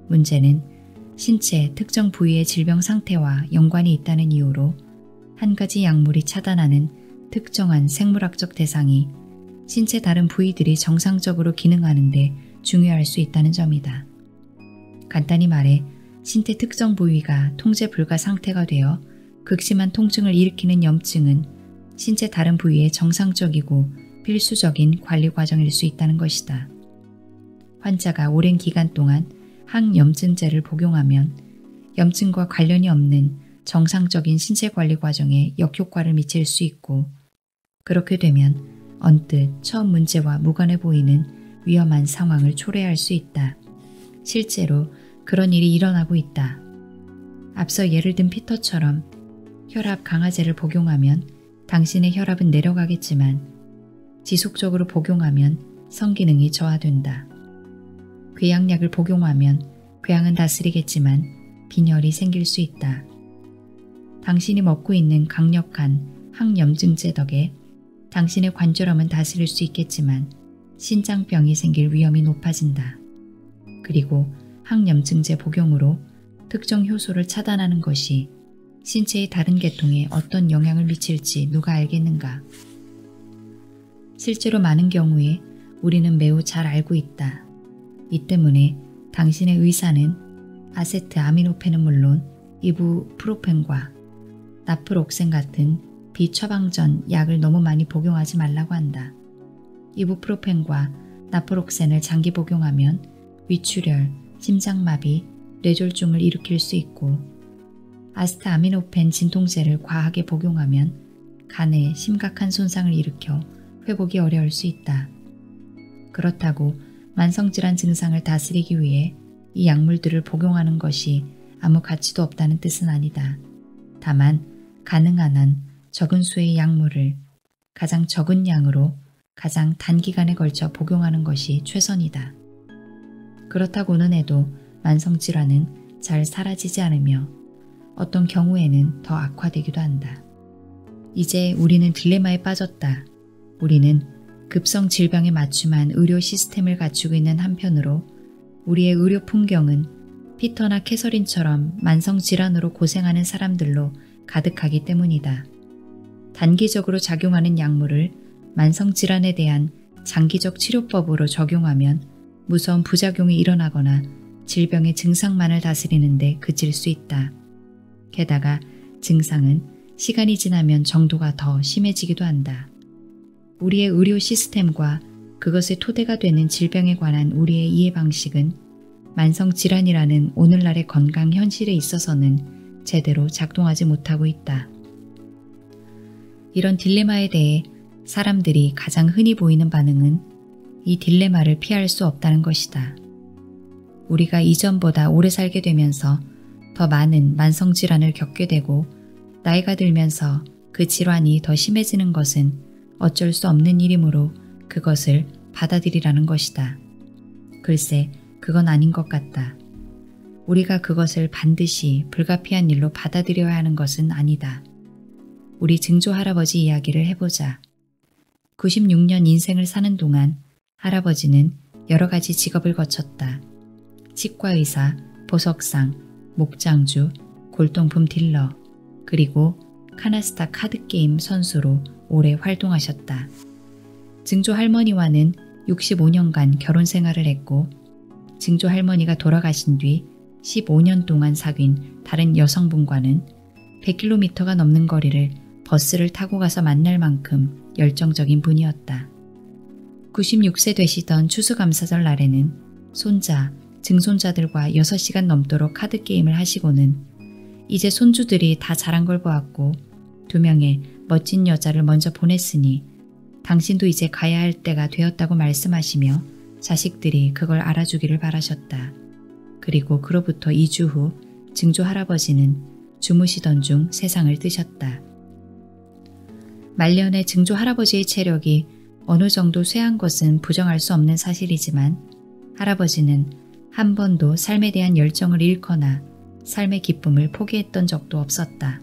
문제는 신체 특정 부위의 질병 상태와 연관이 있다는 이유로 한 가지 약물이 차단하는 특정한 생물학적 대상이 신체 다른 부위들이 정상적으로 기능하는 데 중요할 수 있다는 점이다. 간단히 말해 신체 특정 부위가 통제 불가 상태가 되어 극심한 통증을 일으키는 염증은 신체 다른 부위의 정상적이고 필수적인 관리 과정일 수 있다는 것이다. 환자가 오랜 기간 동안 항염증제를 복용하면 염증과 관련이 없는 정상적인 신체 관리 과정에 역효과를 미칠 수 있고, 그렇게 되면 언뜻 처음 문제와 무관해 보이는 위험한 상황을 초래할 수 있다. 실제로 그런 일이 일어나고 있다. 앞서 예를 든 피터처럼 혈압 강화제를 복용하면 당신의 혈압은 내려가겠지만 지속적으로 복용하면 성기능이 저하된다. 궤양약을 복용하면 궤양은 다스리겠지만 빈혈이 생길 수 있다. 당신이 먹고 있는 강력한 항염증제 덕에 당신의 관절염은 다스릴 수 있겠지만 신장병이 생길 위험이 높아진다. 그리고 항염증제 복용으로 특정 효소를 차단하는 것이 신체의 다른 계통에 어떤 영향을 미칠지 누가 알겠는가? 실제로 많은 경우에 우리는 매우 잘 알고 있다. 이 때문에 당신의 의사는 아세트아미노펜은 물론 이부프로펜과 나프록센 같은 비처방전 약을 너무 많이 복용하지 말라고 한다. 이부프로펜과 나프록센을 장기 복용하면 위출혈, 심장마비, 뇌졸중을 일으킬 수 있고, 아세트아미노펜 진통제를 과하게 복용하면 간에 심각한 손상을 일으켜 회복이 어려울 수 있다. 그렇다고 만성질환 증상을 다스리기 위해 이 약물들을 복용하는 것이 아무 가치도 없다는 뜻은 아니다. 다만 가능한 한 적은 수의 약물을 가장 적은 양으로 가장 단기간에 걸쳐 복용하는 것이 최선이다. 그렇다고는 해도 만성질환은 잘 사라지지 않으며 어떤 경우에는 더 악화되기도 한다. 이제 우리는 딜레마에 빠졌다. 우리는 급성 질병에 맞춤한 의료 시스템을 갖추고 있는 한편으로 우리의 의료 풍경은 피터나 캐서린처럼 만성질환으로 고생하는 사람들로 가득하기 때문이다. 단기적으로 작용하는 약물을 만성질환에 대한 장기적 치료법으로 적용하면 무서운 부작용이 일어나거나 질병의 증상만을 다스리는 데 그칠 수 있다. 게다가 증상은 시간이 지나면 정도가 더 심해지기도 한다. 우리의 의료 시스템과 그것의 토대가 되는 질병에 관한 우리의 이해 방식은 만성질환이라는 오늘날의 건강 현실에 있어서는 제대로 작동하지 못하고 있다. 이런 딜레마에 대해 사람들이 가장 흔히 보이는 반응은 이 딜레마를 피할 수 없다는 것이다. 우리가 이전보다 오래 살게 되면서 더 많은 만성질환을 겪게 되고 나이가 들면서 그 질환이 더 심해지는 것은 어쩔 수 없는 일이므로 그것을 받아들이라는 것이다. 글쎄, 그건 아닌 것 같다. 우리가 그것을 반드시 불가피한 일로 받아들여야 하는 것은 아니다. 우리 증조 할아버지 이야기를 해보자. 96년 인생을 사는 동안 할아버지는 여러 가지 직업을 거쳤다. 치과의사, 보석상, 목장주, 골동품 딜러, 그리고 카나스타 카드게임 선수로 오래 활동하셨다. 증조 할머니와는 65년간 결혼 생활을 했고 증조 할머니가 돌아가신 뒤 15년 동안 사귄 다른 여성분과는 100km가 넘는 거리를 버스를 타고 가서 만날 만큼 열정적인 분이었다. 96세 되시던 추수감사절 날에는 손자, 증손자들과 6시간 넘도록 카드게임을 하시고는 이제 손주들이 다 자란 걸 보았고 2명의 멋진 여자를 먼저 보냈으니 당신도 이제 가야 할 때가 되었다고 말씀하시며 자식들이 그걸 알아주기를 바라셨다. 그리고 그로부터 2주 후 증조 할아버지는 주무시던 중 세상을 뜨셨다. 말년에 증조 할아버지의 체력이 어느 정도 쇠한 것은 부정할 수 없는 사실이지만 할아버지는 한 번도 삶에 대한 열정을 잃거나 삶의 기쁨을 포기했던 적도 없었다.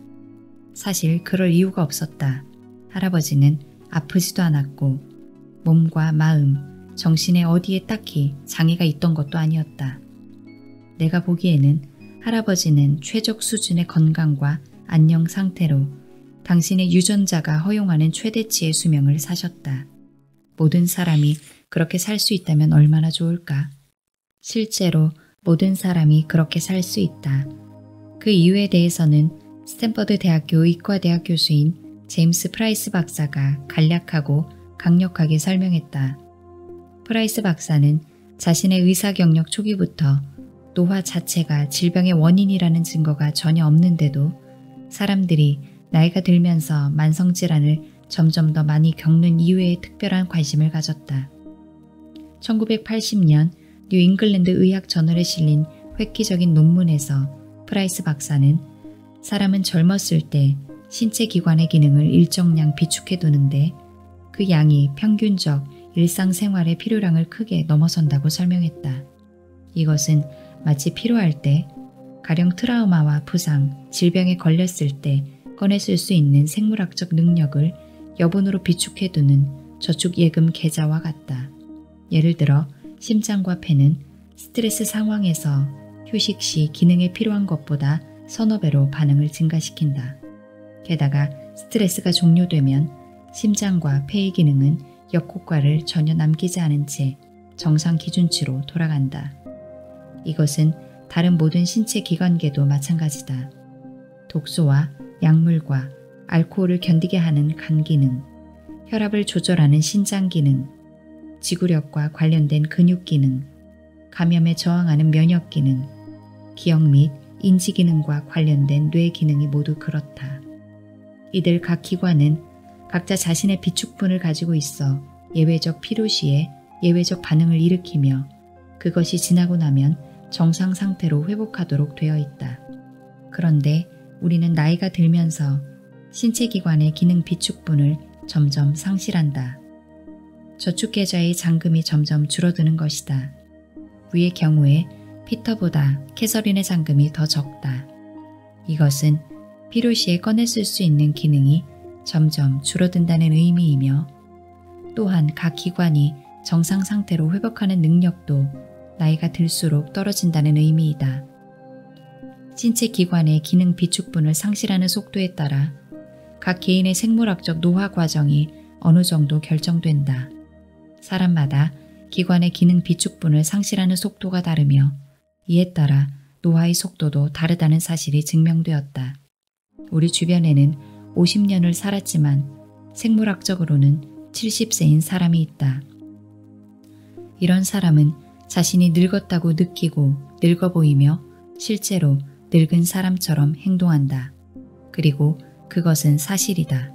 사실 그럴 이유가 없었다. 할아버지는 아프지도 않았고 몸과 마음, 정신의 어디에 딱히 장애가 있던 것도 아니었다. 내가 보기에는 할아버지는 최적 수준의 건강과 안녕 상태로 당신의 유전자가 허용하는 최대치의 수명을 사셨다. 모든 사람이 그렇게 살 수 있다면 얼마나 좋을까? 실제로 모든 사람이 그렇게 살 수 있다. 그 이유에 대해서는 스탠퍼드 대학교 의과대학 교수인 제임스 프라이스 박사가 간략하고 강력하게 설명했다. 프라이스 박사는 자신의 의사 경력 초기부터 노화 자체가 질병의 원인이라는 증거가 전혀 없는데도 사람들이 나이가 들면서 만성질환을 점점 더 많이 겪는 이유에 특별한 관심을 가졌다. 1980년 뉴 잉글랜드 의학 저널에 실린 획기적인 논문에서 프라이스 박사는 사람은 젊었을 때 신체 기관의 기능을 일정량 비축해두는데 그 양이 평균적 일상생활의 필요량을 크게 넘어선다고 설명했다. 이것은 마치 필요할 때, 가령 트라우마와 부상, 질병에 걸렸을 때 꺼내 쓸 수 있는 생물학적 능력을 여분으로 비축해두는 저축예금 계좌와 같다. 예를 들어 심장과 폐는 스트레스 상황에서 휴식 시 기능에 필요한 것보다 서너 배로 반응을 증가시킨다. 게다가 스트레스가 종료되면 심장과 폐의 기능은 역효과를 전혀 남기지 않은 채 정상 기준치로 돌아간다. 이것은 다른 모든 신체 기관계도 마찬가지다. 독소와 약물과 알코올을 견디게 하는 간 기능, 혈압을 조절하는 신장 기능, 지구력과 관련된 근육 기능, 감염에 저항하는 면역 기능, 기억 및 인지 기능과 관련된 뇌 기능이 모두 그렇다. 이들 각 기관은 각자 자신의 비축분을 가지고 있어 예외적 필요 시에 예외적 반응을 일으키며 그것이 지나고 나면 정상 상태로 회복하도록 되어 있다. 그런데 우리는 나이가 들면서 신체 기관의 기능 비축분을 점점 상실한다. 저축계좌의 잔금이 점점 줄어드는 것이다. 위의 경우에 피터보다 캐서린의 잔금이 더 적다. 이것은 필요시에 꺼내 쓸 수 있는 기능이 점점 줄어든다는 의미이며 또한 각 기관이 정상 상태로 회복하는 능력도 나이가 들수록 떨어진다는 의미이다. 신체 기관의 기능 비축분을 상실하는 속도에 따라 각 개인의 생물학적 노화 과정이 어느 정도 결정된다. 사람마다 기관의 기능 비축분을 상실하는 속도가 다르며 이에 따라 노화의 속도도 다르다는 사실이 증명되었다. 우리 주변에는 50년을 살았지만 생물학적으로는 70세인 사람이 있다. 이런 사람은 자신이 늙었다고 느끼고 늙어 보이며 실제로 늙은 사람처럼 행동한다. 그리고 그것은 사실이다.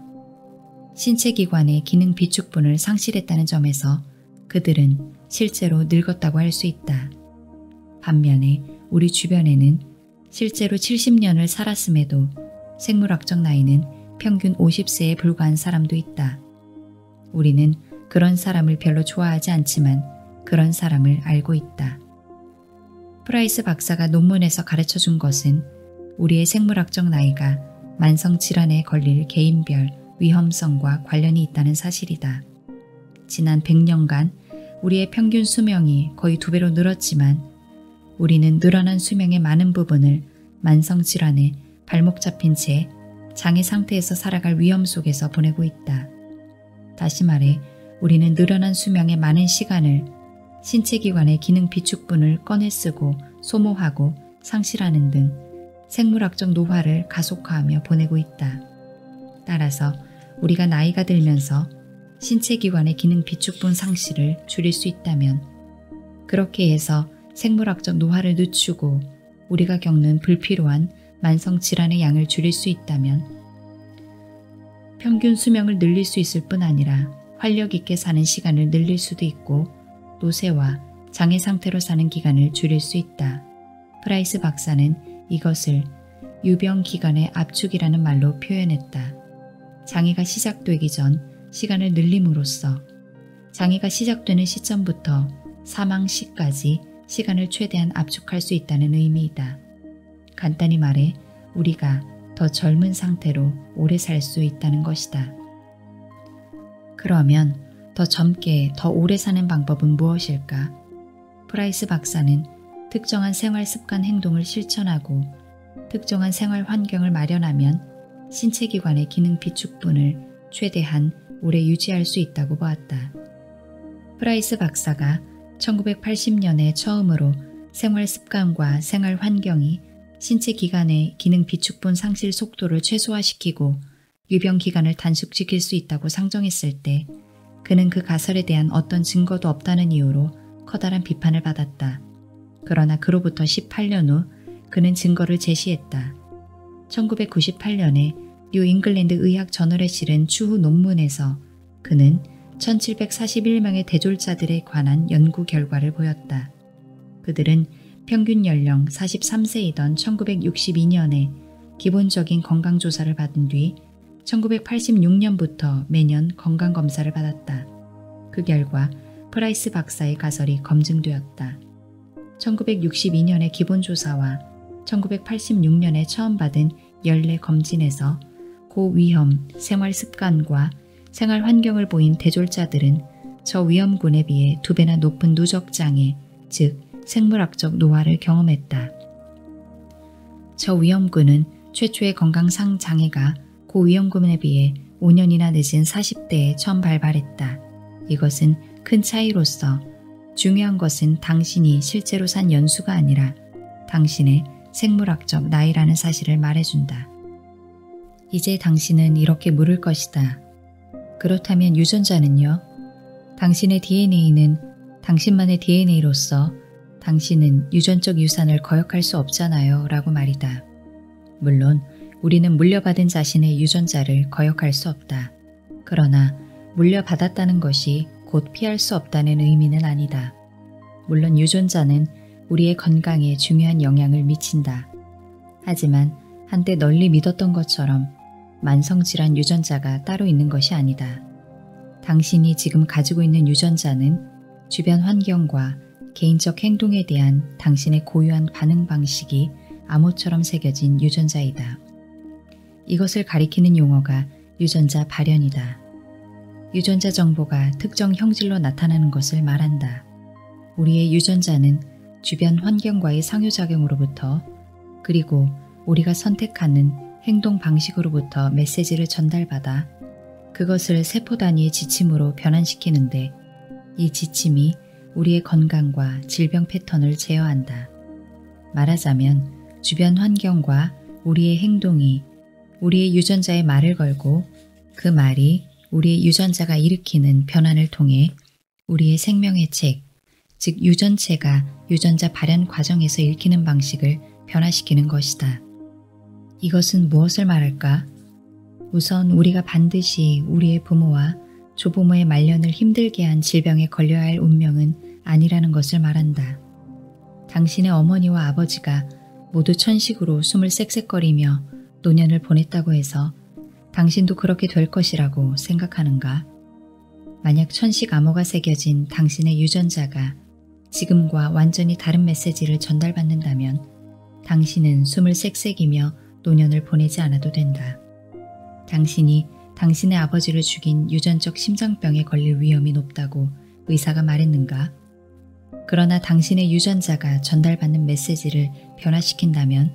신체 기관의 기능 비축분을 상실했다는 점에서 그들은 실제로 늙었다고 할 수 있다. 반면에 우리 주변에는 실제로 70년을 살았음에도 생물학적 나이는 평균 50세에 불과한 사람도 있다. 우리는 그런 사람을 별로 좋아하지 않지만 그런 사람을 알고 있다. 프라이스 박사가 논문에서 가르쳐준 것은 우리의 생물학적 나이가 만성질환에 걸릴 개인별 위험성과 관련이 있다는 사실이다. 지난 100년간 우리의 평균 수명이 거의 2배로 늘었지만 우리는 늘어난 수명의 많은 부분을 만성질환에 발목 잡힌 채 장애 상태에서 살아갈 위험 속에서 보내고 있다. 다시 말해 우리는 늘어난 수명의 많은 시간을 신체기관의 기능 비축분을 꺼내 쓰고 소모하고 상실하는 등 생물학적 노화를 가속화하며 보내고 있다. 따라서 우리가 나이가 들면서 신체기관의 기능 비축분 상실을 줄일 수 있다면, 그렇게 해서 생물학적 노화를 늦추고 우리가 겪는 불필요한 만성질환의 양을 줄일 수 있다면 평균 수명을 늘릴 수 있을 뿐 아니라 활력 있게 사는 시간을 늘릴 수도 있고 노쇠와 장애 상태로 사는 기간을 줄일 수 있다. 프라이스 박사는 이것을 유병 기간의 압축이라는 말로 표현했다. 장애가 시작되기 전 시간을 늘림으로써 장애가 시작되는 시점부터 사망 시까지 시간을 최대한 압축할 수 있다는 의미이다. 간단히 말해 우리가 더 젊은 상태로 오래 살 수 있다는 것이다. 그러면 더 젊게 더 오래 사는 방법은 무엇일까? 프라이스 박사는 특정한 생활 습관 행동을 실천하고 특정한 생활 환경을 마련하면 신체기관의 기능 비축분을 최대한 오래 유지할 수 있다고 보았다. 프라이스 박사가 1980년에 처음으로 생활 습관과 생활 환경이 신체 기관의 기능 비축분 상실 속도를 최소화시키고 유병 기간을 단축시킬 수 있다고 상정했을 때 그는 그 가설에 대한 어떤 증거도 없다는 이유로 커다란 비판을 받았다. 그러나 그로부터 18년 후 그는 증거를 제시했다. 1998년에 뉴 잉글랜드 의학 저널에 실은 추후 논문에서 그는 1741명의 대졸자들에 관한 연구 결과를 보였다. 그들은 평균 연령 43세이던 1962년에 기본적인 건강조사를 받은 뒤 1986년부터 매년 건강검사를 받았다. 그 결과 프라이스 박사의 가설이 검증되었다. 1962년의 기본조사와 1986년에 처음 받은 연례 검진에서 고위험 생활습관과 생활환경을 보인 대졸자들은 저위험군에 비해 2배나 높은 누적장애, 즉 생물학적 노화를 경험했다. 저위험군은 최초의 건강상 장애가 고위험군에 비해 5년이나 늦은 40대에 처음 발발했다. 이것은 큰 차이로서 중요한 것은 당신이 실제로 산 연수가 아니라 당신의 생물학적 나이라는 사실을 말해준다. 이제 당신은 이렇게 물을 것이다. 그렇다면 유전자는요? 당신의 DNA는 당신만의 DNA로서 당신은 유전적 유산을 거역할 수 없잖아요 라고 말이다. 물론 우리는 물려받은 자신의 유전자를 거역할 수 없다. 그러나 물려받았다는 것이 곧 피할 수 없다는 의미는 아니다. 물론 유전자는 우리의 건강에 중요한 영향을 미친다. 하지만 한때 널리 믿었던 것처럼 만성질환 유전자가 따로 있는 것이 아니다. 당신이 지금 가지고 있는 유전자는 주변 환경과 개인적 행동에 대한 당신의 고유한 반응 방식이 암호처럼 새겨진 유전자이다. 이것을 가리키는 용어가 유전자 발현이다. 유전자 정보가 특정 형질로 나타나는 것을 말한다. 우리의 유전자는 주변 환경과의 상호작용으로부터 그리고 우리가 선택하는 행동 방식으로부터 메시지를 전달받아 그것을 세포 단위의 지침으로 변환시키는데 이 지침이 우리의 건강과 질병 패턴을 제어한다. 말하자면 주변 환경과 우리의 행동이 우리의 유전자에 말을 걸고 그 말이 우리의 유전자가 일으키는 변환을 통해 우리의 생명의 책, 즉 유전체가 유전자 발현 과정에서 읽히는 방식을 변화시키는 것이다. 이것은 무엇을 말할까? 우선 우리가 반드시 우리의 부모와 조부모의 말년을 힘들게 한 질병에 걸려야 할 운명은 아니라는 것을 말한다. 당신의 어머니와 아버지가 모두 천식으로 숨을 쌕쌕거리며 노년을 보냈다고 해서 당신도 그렇게 될 것이라고 생각하는가? 만약 천식 암호가 새겨진 당신의 유전자가 지금과 완전히 다른 메시지를 전달받는다면 당신은 숨을 쌕쌕이며 노년을 보내지 않아도 된다. 당신이 당신의 아버지를 죽인 유전적 심장병에 걸릴 위험이 높다고 의사가 말했는가? 그러나 당신의 유전자가 전달받는 메시지를 변화시킨다면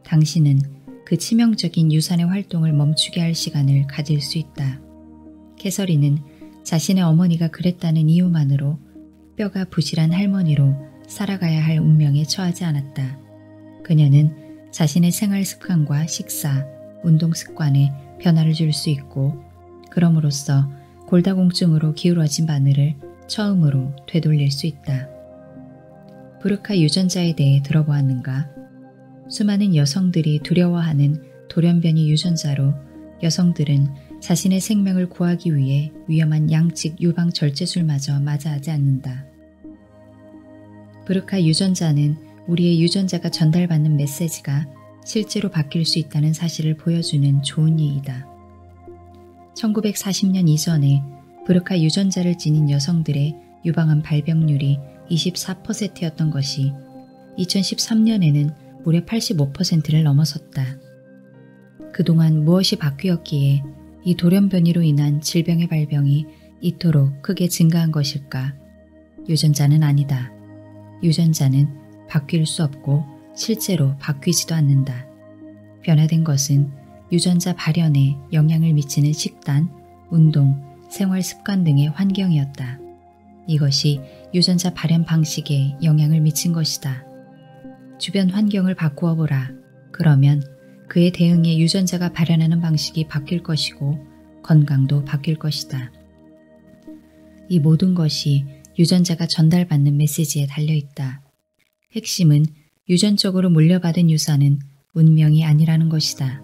당신은 그 치명적인 유산의 활동을 멈추게 할 시간을 가질 수 있다. 캐서린은 자신의 어머니가 그랬다는 이유만으로 뼈가 부실한 할머니로 살아가야 할 운명에 처하지 않았다. 그녀는 자신의 생활 습관과 식사, 운동 습관에 변화를 줄 수 있고 그럼으로써 골다공증으로 기울어진 바늘을 처음으로 되돌릴 수 있다. 브르카 유전자에 대해 들어보았는가? 수많은 여성들이 두려워하는 돌연변이 유전자로 여성들은 자신의 생명을 구하기 위해 위험한 양측 유방 절제술마저 맞이하지 않는다. 브르카 유전자는 우리의 유전자가 전달받는 메시지가 실제로 바뀔 수 있다는 사실을 보여주는 좋은 예이다. 1940년 이전에 브르카 유전자를 지닌 여성들의 유방암 발병률이 24%였던 것이 2013년에는 무려 85%를 넘어섰다. 그동안 무엇이 바뀌었기에 이 돌연변이로 인한 질병의 발병이 이토록 크게 증가한 것일까? 유전자는 아니다. 유전자는 바뀔 수 없고 실제로 바뀌지도 않는다. 변화된 것은 유전자 발현에 영향을 미치는 식단, 운동, 생활 습관 등의 환경이었다. 이것이 유전자 발현 방식에 영향을 미친 것이다. 주변 환경을 바꾸어 보라. 그러면 그에 대응해 유전자가 발현하는 방식이 바뀔 것이고 건강도 바뀔 것이다. 이 모든 것이 유전자가 전달받는 메시지에 달려있다. 핵심은 유전적으로 물려받은 유산은 운명이 아니라는 것이다.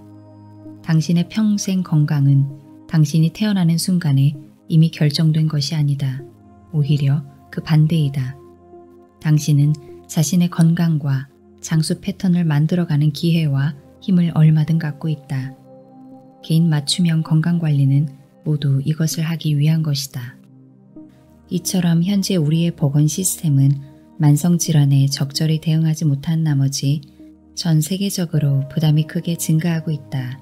당신의 평생 건강은 당신이 태어나는 순간에 이미 결정된 것이 아니다. 오히려 그 반대이다. 당신은 자신의 건강과 장수 패턴을 만들어가는 기회와 힘을 얼마든 갖고 있다. 개인 맞춤형 건강관리는 모두 이것을 하기 위한 것이다. 이처럼 현재 우리의 보건 시스템은 만성질환에 적절히 대응하지 못한 나머지 전 세계적으로 부담이 크게 증가하고 있다.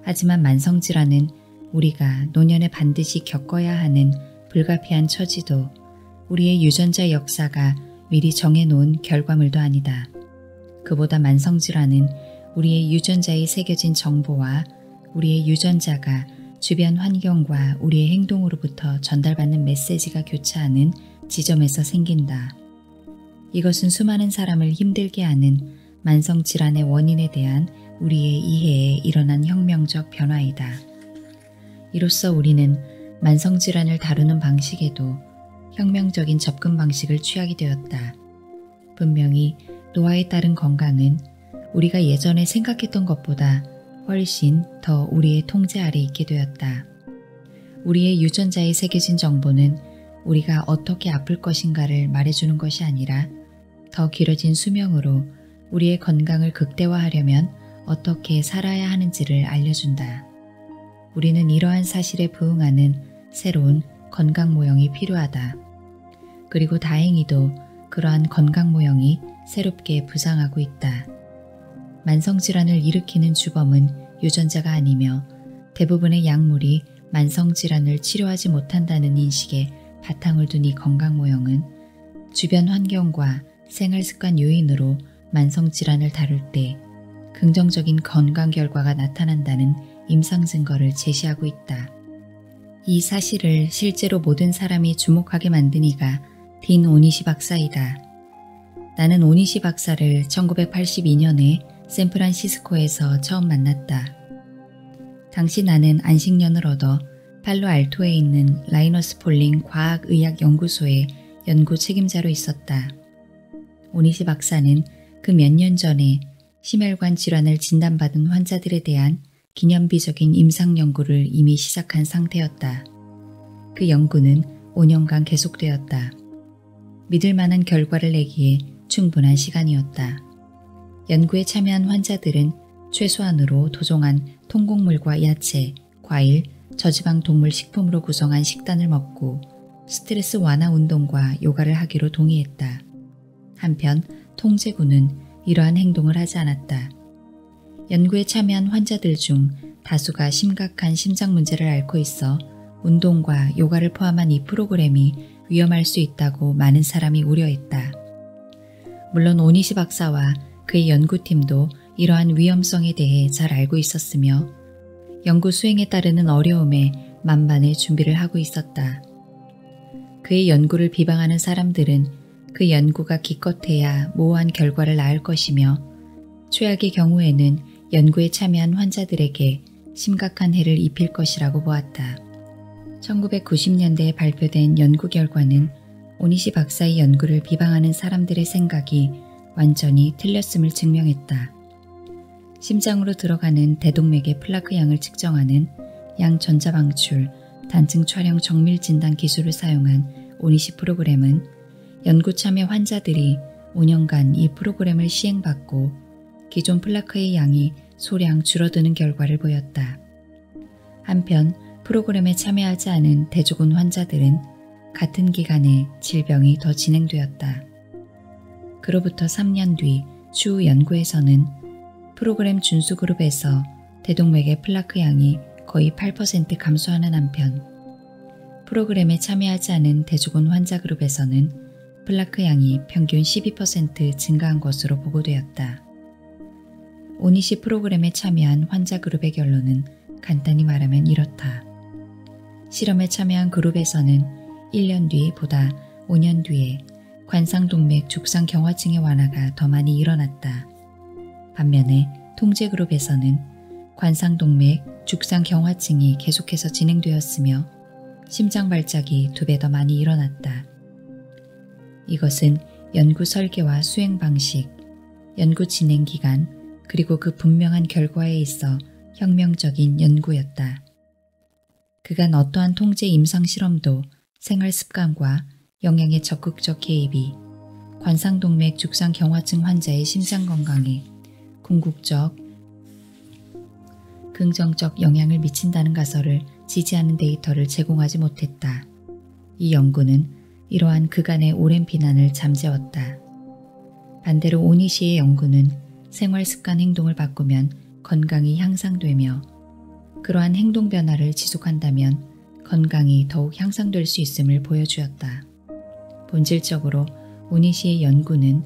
하지만 만성질환은 우리가 노년에 반드시 겪어야 하는 불가피한 처지도 우리의 유전자 역사가 미리 정해놓은 결과물도 아니다. 그보다 만성질환은 우리의 유전자에 새겨진 정보와 우리의 유전자가 주변 환경과 우리의 행동으로부터 전달받는 메시지가 교차하는 지점에서 생긴다. 이것은 수많은 사람을 힘들게 하는 만성질환의 원인에 대한 우리의 이해에 일어난 혁명적 변화이다. 이로써 우리는 만성질환을 다루는 방식에도 혁명적인 접근 방식을 취하게 되었다. 분명히 노화에 따른 건강은 우리가 예전에 생각했던 것보다 훨씬 더 우리의 통제 아래 있게 되었다. 우리의 유전자에 새겨진 정보는 우리가 어떻게 아플 것인가를 말해주는 것이 아니라 더 길어진 수명으로 우리의 건강을 극대화하려면 어떻게 살아야 하는지를 알려준다. 우리는 이러한 사실에 부응하는 새로운 건강 모형이 필요하다. 그리고 다행히도 그러한 건강 모형이 새롭게 부상하고 있다. 만성질환을 일으키는 주범은 유전자가 아니며 대부분의 약물이 만성질환을 치료하지 못한다는 인식에 바탕을 둔 이 건강 모형은 주변 환경과 생활습관 요인으로 만성질환을 다룰 때 긍정적인 건강 결과가 나타난다는 임상 증거를 제시하고 있다. 이 사실을 실제로 모든 사람이 주목하게 만든 이가 딘 오니시 박사이다. 나는 오니시 박사를 1982년에 샌프란시스코에서 처음 만났다. 당시 나는 안식년을 얻어 팔로알토에 있는 라이너스 폴링 과학의학연구소의 연구 책임자로 있었다. 오니시 박사는 그 몇 년 전에 심혈관 질환을 진단받은 환자들에 대한 기념비적인 임상 연구를 이미 시작한 상태였다. 그 연구는 5년간 계속되었다. 믿을 만한 결과를 내기에 충분한 시간이었다. 연구에 참여한 환자들은 최소한으로 도종한 통곡물과 야채, 과일, 저지방 동물 식품으로 구성한 식단을 먹고 스트레스 완화 운동과 요가를 하기로 동의했다. 한편 통제구는 이러한 행동을 하지 않았다. 연구에 참여한 환자들 중 다수가 심각한 심장 문제를 앓고 있어 운동과 요가를 포함한 이 프로그램이 위험할 수 있다고 많은 사람이 우려했다. 물론 오니시 박사와 그의 연구팀도 이러한 위험성에 대해 잘 알고 있었으며 연구 수행에 따르는 어려움에 만반의 준비를 하고 있었다. 그의 연구를 비방하는 사람들은 그 연구가 기껏해야 모호한 결과를 낳을 것이며 최악의 경우에는 연구에 참여한 환자들에게 심각한 해를 입힐 것이라고 보았다. 1990년대에 발표된 연구 결과는 오니시 박사의 연구를 비방하는 사람들의 생각이 완전히 틀렸음을 증명했다. 심장으로 들어가는 대동맥의 플라크 양을 측정하는 양전자방출 단층 촬영 정밀 진단 기술을 사용한 오니시 프로그램은 연구 참여 환자들이 5년간 이 프로그램을 시행받고 기존 플라크의 양이 소량 줄어드는 결과를 보였다. 한편 프로그램에 참여하지 않은 대조군 환자들은 같은 기간에 질병이 더 진행되었다. 그로부터 3년 뒤 추후 연구에서는 프로그램 준수 그룹에서 대동맥의 플라크 양이 거의 8% 감소하는 한편 프로그램에 참여하지 않은 대조군 환자 그룹에서는 플라크 양이 평균 12% 증가한 것으로 보고되었다. 오니시 프로그램에 참여한 환자 그룹의 결론은 간단히 말하면 이렇다. 실험에 참여한 그룹에서는 1년 뒤보다 5년 뒤에 관상동맥 죽상 경화증의 완화가 더 많이 일어났다. 반면에 통제 그룹에서는 관상동맥 죽상 경화증이 계속해서 진행되었으며 심장 발작이 2배 더 많이 일어났다. 이것은 연구 설계와 수행 방식, 연구 진행 기간, 그리고 그 분명한 결과에 있어 혁명적인 연구였다. 그간 어떠한 통제 임상 실험도 생활 습관과 영양의 적극적 개입이 관상동맥 죽상 경화증 환자의 심장 건강에 궁극적, 긍정적 영향을 미친다는 가설을 지지하는 데이터를 제공하지 못했다. 이 연구는 이러한 그간의 오랜 비난을 잠재웠다. 반대로 오니시의 연구는 생활 습관 행동을 바꾸면 건강이 향상되며 그러한 행동 변화를 지속한다면 건강이 더욱 향상될 수 있음을 보여주었다. 본질적으로 오니시의 연구는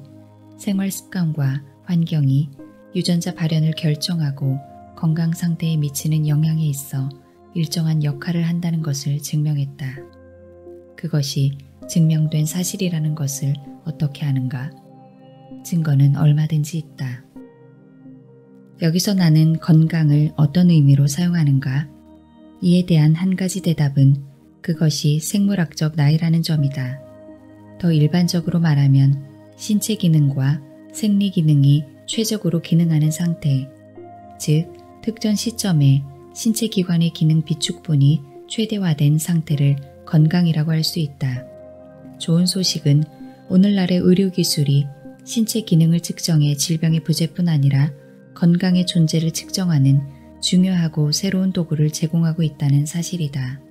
생활 습관과 환경이 유전자 발현을 결정하고 건강 상태에 미치는 영향에 있어 일정한 역할을 한다는 것을 증명했다. 그것이 증명된 사실이라는 것을 어떻게 아는가? 증거는 얼마든지 있다. 여기서 나는 건강을 어떤 의미로 사용하는가? 이에 대한 한 가지 대답은 그것이 생물학적 나이라는 점이다. 더 일반적으로 말하면 신체 기능과 생리 기능이 최적으로 기능하는 상태, 즉 특정 시점에 신체 기관의 기능 비축분이 최대화된 상태를 건강이라고 할 수 있다. 좋은 소식은 오늘날의 의료기술이 신체 기능을 측정해 질병의 부재뿐 아니라 건강의 존재를 측정하는 중요하고 새로운 도구를 제공하고 있다는 사실이다.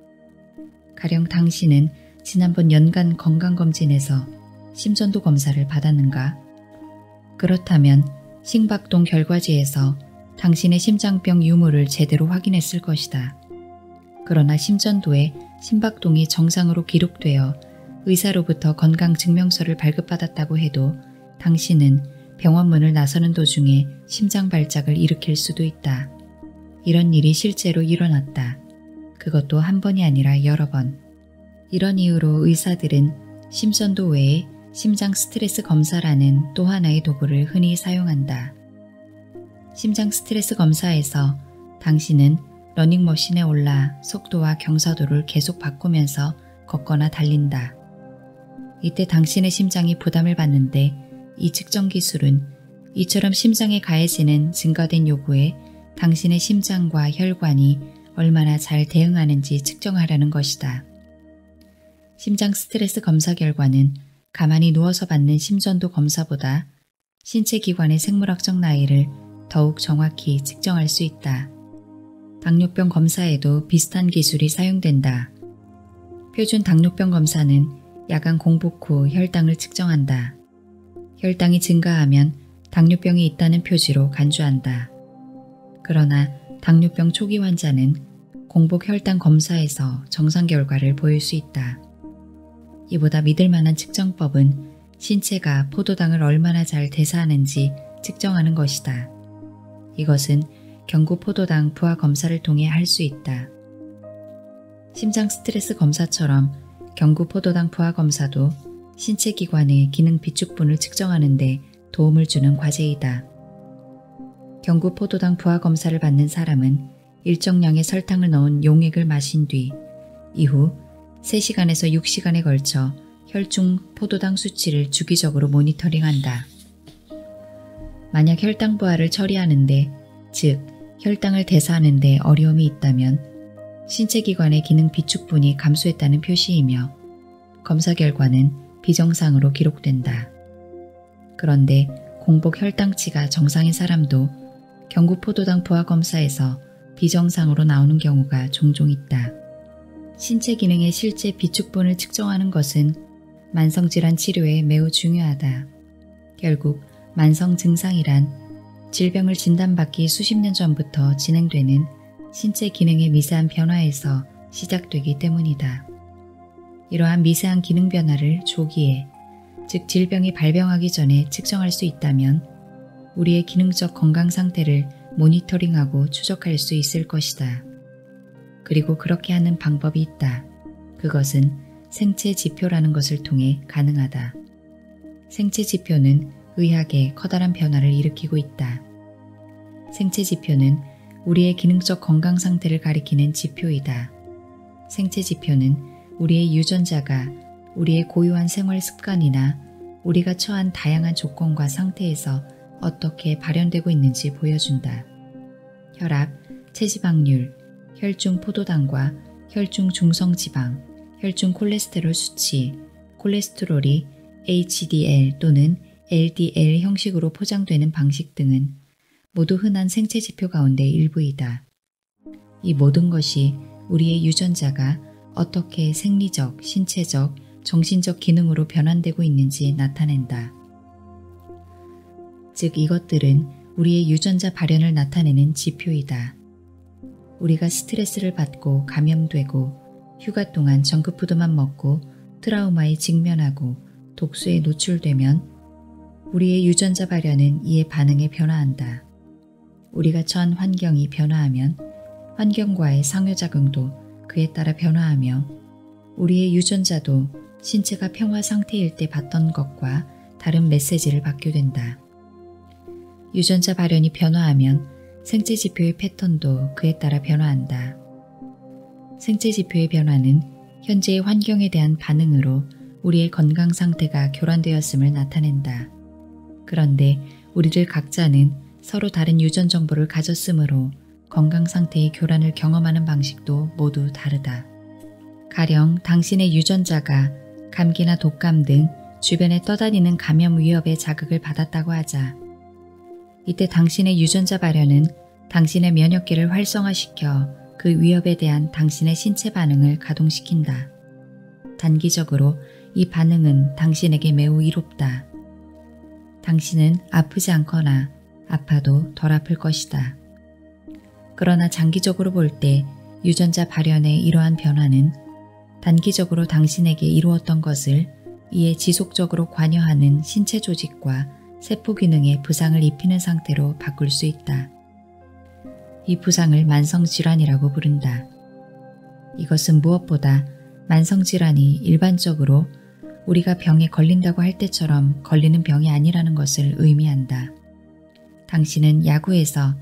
가령 당신은 지난번 연간 건강검진에서 심전도 검사를 받았는가? 그렇다면 심박동 결과지에서 당신의 심장병 유무를 제대로 확인했을 것이다. 그러나 심전도에 심박동이 정상으로 기록되어 의사로부터 건강증명서를 발급받았다고 해도 당신은 병원문을 나서는 도중에 심장 발작을 일으킬 수도 있다. 이런 일이 실제로 일어났다. 그것도 한 번이 아니라 여러 번. 이런 이유로 의사들은 심전도 외에 심장 스트레스 검사라는 또 하나의 도구를 흔히 사용한다. 심장 스트레스 검사에서 당신은 러닝머신에 올라 속도와 경사도를 계속 바꾸면서 걷거나 달린다. 이때 당신의 심장이 부담을 받는데 이 측정 기술은 이처럼 심장에 가해지는 증가된 요구에 당신의 심장과 혈관이 얼마나 잘 대응하는지 측정하려는 것이다. 심장 스트레스 검사 결과는 가만히 누워서 받는 심전도 검사보다 신체 기관의 생물학적 나이를 더욱 정확히 측정할 수 있다. 당뇨병 검사에도 비슷한 기술이 사용된다. 표준 당뇨병 검사는 야간 공복 후 혈당을 측정한다. 혈당이 증가하면 당뇨병이 있다는 표지로 간주한다. 그러나 당뇨병 초기 환자는 공복 혈당 검사에서 정상 결과를 보일 수 있다. 이보다 믿을 만한 측정법은 신체가 포도당을 얼마나 잘 대사하는지 측정하는 것이다. 이것은 경구 포도당 부하 검사를 통해 할 수 있다. 심장 스트레스 검사처럼 경구 포도당 부하 검사도 신체 기관의 기능 비축분을 측정하는 데 도움을 주는 과제이다. 경구 포도당 부하 검사를 받는 사람은 일정량의 설탕을 넣은 용액을 마신 뒤 이후 3시간에서 6시간에 걸쳐 혈중 포도당 수치를 주기적으로 모니터링한다. 만약 혈당 부하를 처리하는데, 즉 혈당을 대사하는 데 어려움이 있다면 신체 기관의 기능 비축분이 감소했다는 표시이며 검사 결과는 비정상으로 기록된다. 그런데 공복 혈당치가 정상인 사람도 경구 포도당 부하 검사에서 비정상으로 나오는 경우가 종종 있다. 신체 기능의 실제 비축분을 측정하는 것은 만성질환 치료에 매우 중요하다. 결국 만성 증상이란 질병을 진단받기 수십 년 전부터 진행되는 신체 기능의 미세한 변화에서 시작되기 때문이다. 이러한 미세한 기능 변화를 조기에, 즉 질병이 발병하기 전에 측정할 수 있다면 우리의 기능적 건강 상태를 모니터링하고 추적할 수 있을 것이다. 그리고 그렇게 하는 방법이 있다. 그것은 생체 지표라는 것을 통해 가능하다. 생체 지표는 의학에 커다란 변화를 일으키고 있다. 생체 지표는 우리의 기능적 건강 상태를 가리키는 지표이다. 생체 지표는 우리의 유전자가 우리의 고유한 생활 습관이나 우리가 처한 다양한 조건과 상태에서 어떻게 발현되고 있는지 보여준다. 혈압, 체지방률, 혈중 포도당과 혈중 중성지방, 혈중 콜레스테롤 수치, 콜레스테롤이 HDL 또는 LDL 형식으로 포장되는 방식 등은 모두 흔한 생체 지표 가운데 일부이다. 이 모든 것이 우리의 유전자가 어떻게 생리적, 신체적, 정신적 기능으로 변환되고 있는지 나타낸다. 즉 이것들은 우리의 유전자 발현을 나타내는 지표이다. 우리가 스트레스를 받고 감염되고 휴가 동안 정크푸드만 먹고 트라우마에 직면하고 독수에 노출되면 우리의 유전자 발현은 이에 반응해 변화한다. 우리가 처한 환경이 변화하면 환경과의 상호작용도 그에 따라 변화하며 우리의 유전자도 신체가 평화 상태일 때 받던 것과 다른 메시지를 받게 된다. 유전자 발현이 변화하면 생체 지표의 패턴도 그에 따라 변화한다. 생체 지표의 변화는 현재의 환경에 대한 반응으로 우리의 건강 상태가 교란되었음을 나타낸다. 그런데 우리들 각자는 서로 다른 유전 정보를 가졌으므로 건강 상태의 교란을 경험하는 방식도 모두 다르다. 가령 당신의 유전자가 감기나 독감 등 주변에 떠다니는 감염 위협의 자극을 받았다고 하자. 이때 당신의 유전자 발현은 당신의 면역계를 활성화시켜 그 위협에 대한 당신의 신체 반응을 가동시킨다. 단기적으로 이 반응은 당신에게 매우 이롭다. 당신은 아프지 않거나 아파도 덜 아플 것이다. 그러나 장기적으로 볼 때 유전자 발현의 이러한 변화는 단기적으로 당신에게 이루었던 것을 이에 지속적으로 관여하는 신체 조직과 세포 기능에 부상을 입히는 상태로 바꿀 수 있다. 이 부상을 만성질환이라고 부른다. 이것은 무엇보다 만성질환이 일반적으로 우리가 병에 걸린다고 할 때처럼 걸리는 병이 아니라는 것을 의미한다. 당신은 야구에서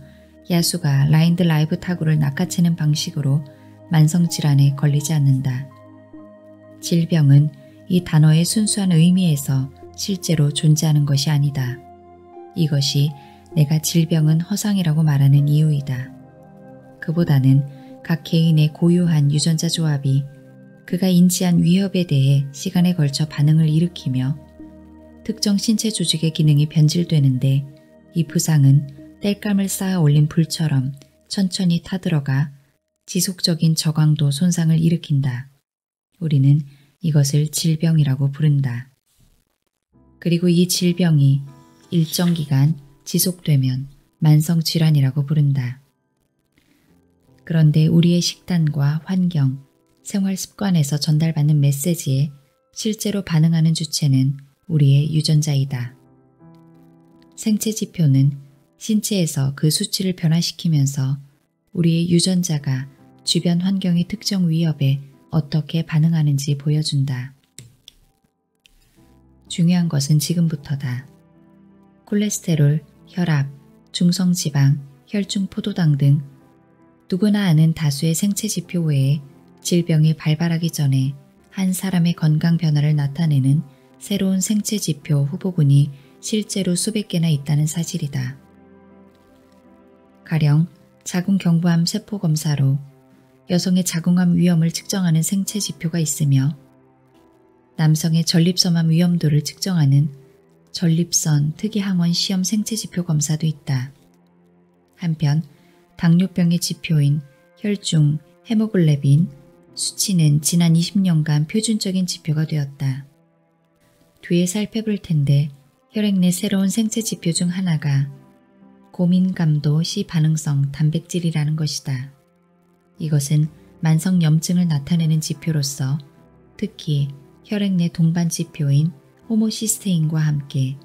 야수가 라인드 라이브 타구를 낚아채는 방식으로 만성질환에 걸리지 않는다. 질병은 이 단어의 순수한 의미에서 실제로 존재하는 것이 아니다. 이것이 내가 질병은 허상이라고 말하는 이유이다. 그보다는 각 개인의 고유한 유전자 조합이 그가 인지한 위협에 대해 시간에 걸쳐 반응을 일으키며 특정 신체 조직의 기능이 변질되는데 이 부상은 땔감을 쌓아 올린 불처럼 천천히 타들어가 지속적인 저강도 손상을 일으킨다. 우리는 이것을 질병이라고 부른다. 그리고 이 질병이 일정 기간 지속되면 만성질환이라고 부른다. 그런데 우리의 식단과 환경, 생활 습관에서 전달받는 메시지에 실제로 반응하는 주체는 우리의 유전자이다. 생체 지표는 신체에서 그 수치를 변화시키면서 우리의 유전자가 주변 환경의 특정 위협에 어떻게 반응하는지 보여준다. 중요한 것은 지금부터다. 콜레스테롤, 혈압, 중성지방, 혈중 포도당 등 누구나 아는 다수의 생체 지표 외에 질병이 발발하기 전에 한 사람의 건강 변화를 나타내는 새로운 생체 지표 후보군이 실제로 수백 개나 있다는 사실이다. 가령 자궁경부암 세포 검사로 여성의 자궁암 위험을 측정하는 생체 지표가 있으며 남성의 전립선암 위험도를 측정하는 전립선 특이항원 시험 생체 지표 검사도 있다. 한편 당뇨병의 지표인 혈중 헤모글로빈 수치는 지난 20년간 표준적인 지표가 되었다. 뒤에 살펴볼 텐데 혈액 내 새로운 생체 지표 중 하나가 고민감도 시 반응성 단백질이라는 것이다. 이것은 만성염증을 나타내는 지표로서 특히 혈액 내 동반 지표인 호모시스테인과 함께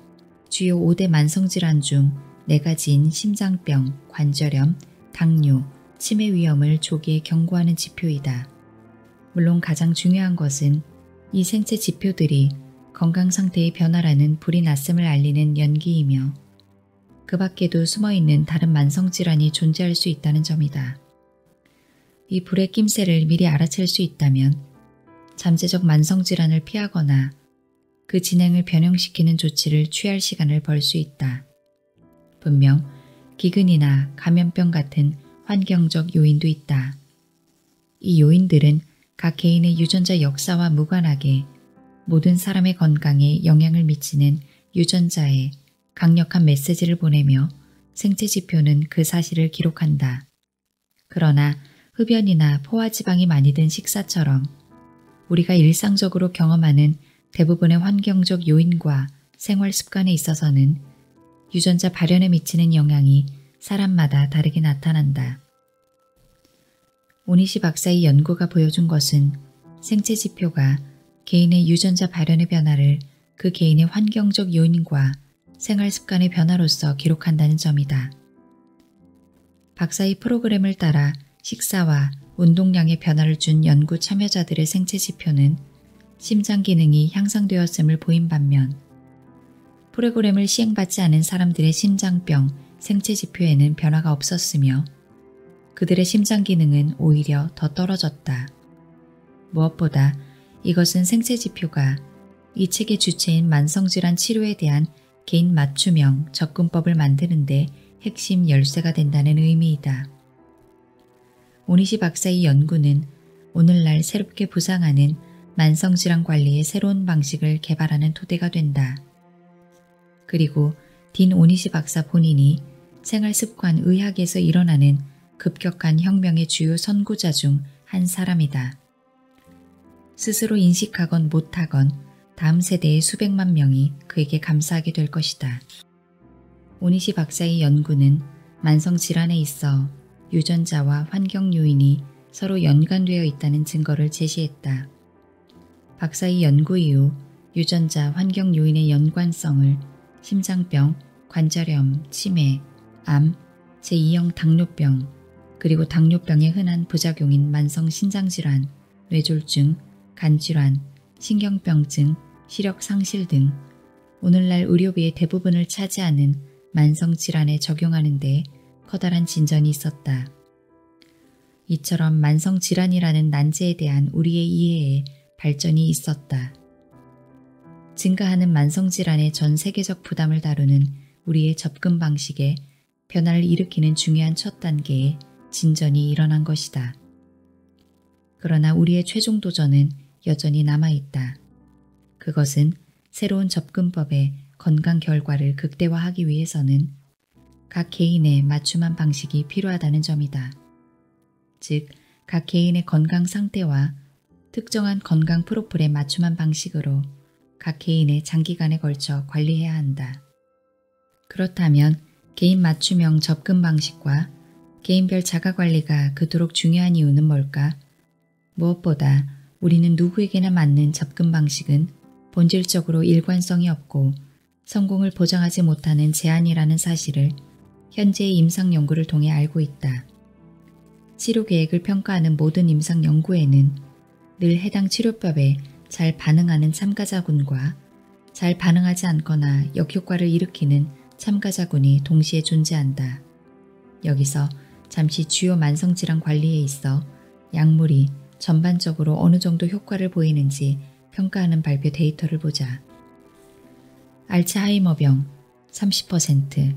주요 5대 만성질환 중 4가지인 심장병, 관절염, 당뇨, 치매 위험을 조기에 경고하는 지표이다. 물론 가장 중요한 것은 이 생체 지표들이 건강 상태의 변화라는 불이 났음을 알리는 연기이며 그 밖에도 숨어있는 다른 만성질환이 존재할 수 있다는 점이다. 이 불의 낌새를 미리 알아챌 수 있다면 잠재적 만성질환을 피하거나 그 진행을 변형시키는 조치를 취할 시간을 벌 수 있다. 분명 기근이나 감염병 같은 환경적 요인도 있다. 이 요인들은 각 개인의 유전자 역사와 무관하게 모든 사람의 건강에 영향을 미치는 유전자에 강력한 메시지를 보내며 생체 지표는 그 사실을 기록한다. 그러나 흡연이나 포화지방이 많이 든 식사처럼 우리가 일상적으로 경험하는 대부분의 환경적 요인과 생활 습관에 있어서는 유전자 발현에 미치는 영향이 사람마다 다르게 나타난다. 오니시 박사의 연구가 보여준 것은 생체 지표가 개인의 유전자 발현의 변화를 그 개인의 환경적 요인과 생활 습관의 변화로서 기록한다는 점이다. 박사의 프로그램을 따라 식사와 운동량의 변화를 준 연구 참여자들의 생체 지표는 심장 기능이 향상되었음을 보인 반면 프로그램을 시행받지 않은 사람들의 심장병 생체 지표에는 변화가 없었으며 그들의 심장 기능은 오히려 더 떨어졌다. 무엇보다 이것은 생체 지표가 이 책의 주체인 만성질환 치료에 대한 개인 맞춤형 접근법을 만드는 데 핵심 열쇠가 된다는 의미이다. 오니시 박사의 연구는 오늘날 새롭게 부상하는 만성질환 관리의 새로운 방식을 개발하는 토대가 된다. 그리고 딘 오니시 박사 본인이 생활습관 의학에서 일어나는 급격한 혁명의 주요 선구자 중 한 사람이다. 스스로 인식하건 못하건 다음 세대의 수백만 명이 그에게 감사하게 될 것이다. 오니시 박사의 연구는 만성질환에 있어 유전자와 환경 요인이 서로 연관되어 있다는 증거를 제시했다. 박사의 연구 이후 유전자 환경 요인의 연관성을 심장병, 관절염, 치매, 암, 제2형 당뇨병, 그리고 당뇨병의 흔한 부작용인 만성신장질환, 뇌졸중, 간질환, 신경병증, 시력 상실 등 오늘날 의료비의 대부분을 차지하는 만성질환에 적용하는 데 커다란 진전이 있었다. 이처럼 만성질환이라는 난제에 대한 우리의 이해에 발전이 있었다. 증가하는 만성질환의 전 세계적 부담을 다루는 우리의 접근 방식에 변화를 일으키는 중요한 첫 단계에 진전이 일어난 것이다. 그러나 우리의 최종 도전은 여전히 남아있다. 그것은 새로운 접근법의 건강 결과를 극대화하기 위해서는 각 개인의 맞춤한 방식이 필요하다는 점이다. 즉, 각 개인의 건강 상태와 특정한 건강 프로필에 맞춤한 방식으로 각 개인의 장기간에 걸쳐 관리해야 한다. 그렇다면 개인 맞춤형 접근 방식과 개인별 자가관리가 그토록 중요한 이유는 뭘까? 무엇보다 우리는 누구에게나 맞는 접근 방식은 본질적으로 일관성이 없고 성공을 보장하지 못하는 제한이라는 사실을 현재의 임상 연구를 통해 알고 있다. 치료 계획을 평가하는 모든 임상 연구에는 늘 해당 치료법에 잘 반응하는 참가자군과 잘 반응하지 않거나 역효과를 일으키는 참가자군이 동시에 존재한다. 여기서 잠시 주요 만성질환 관리에 있어 약물이 전반적으로 어느 정도 효과를 보이는지 평가하는 발표 데이터를 보자. 알츠하이머병 30%,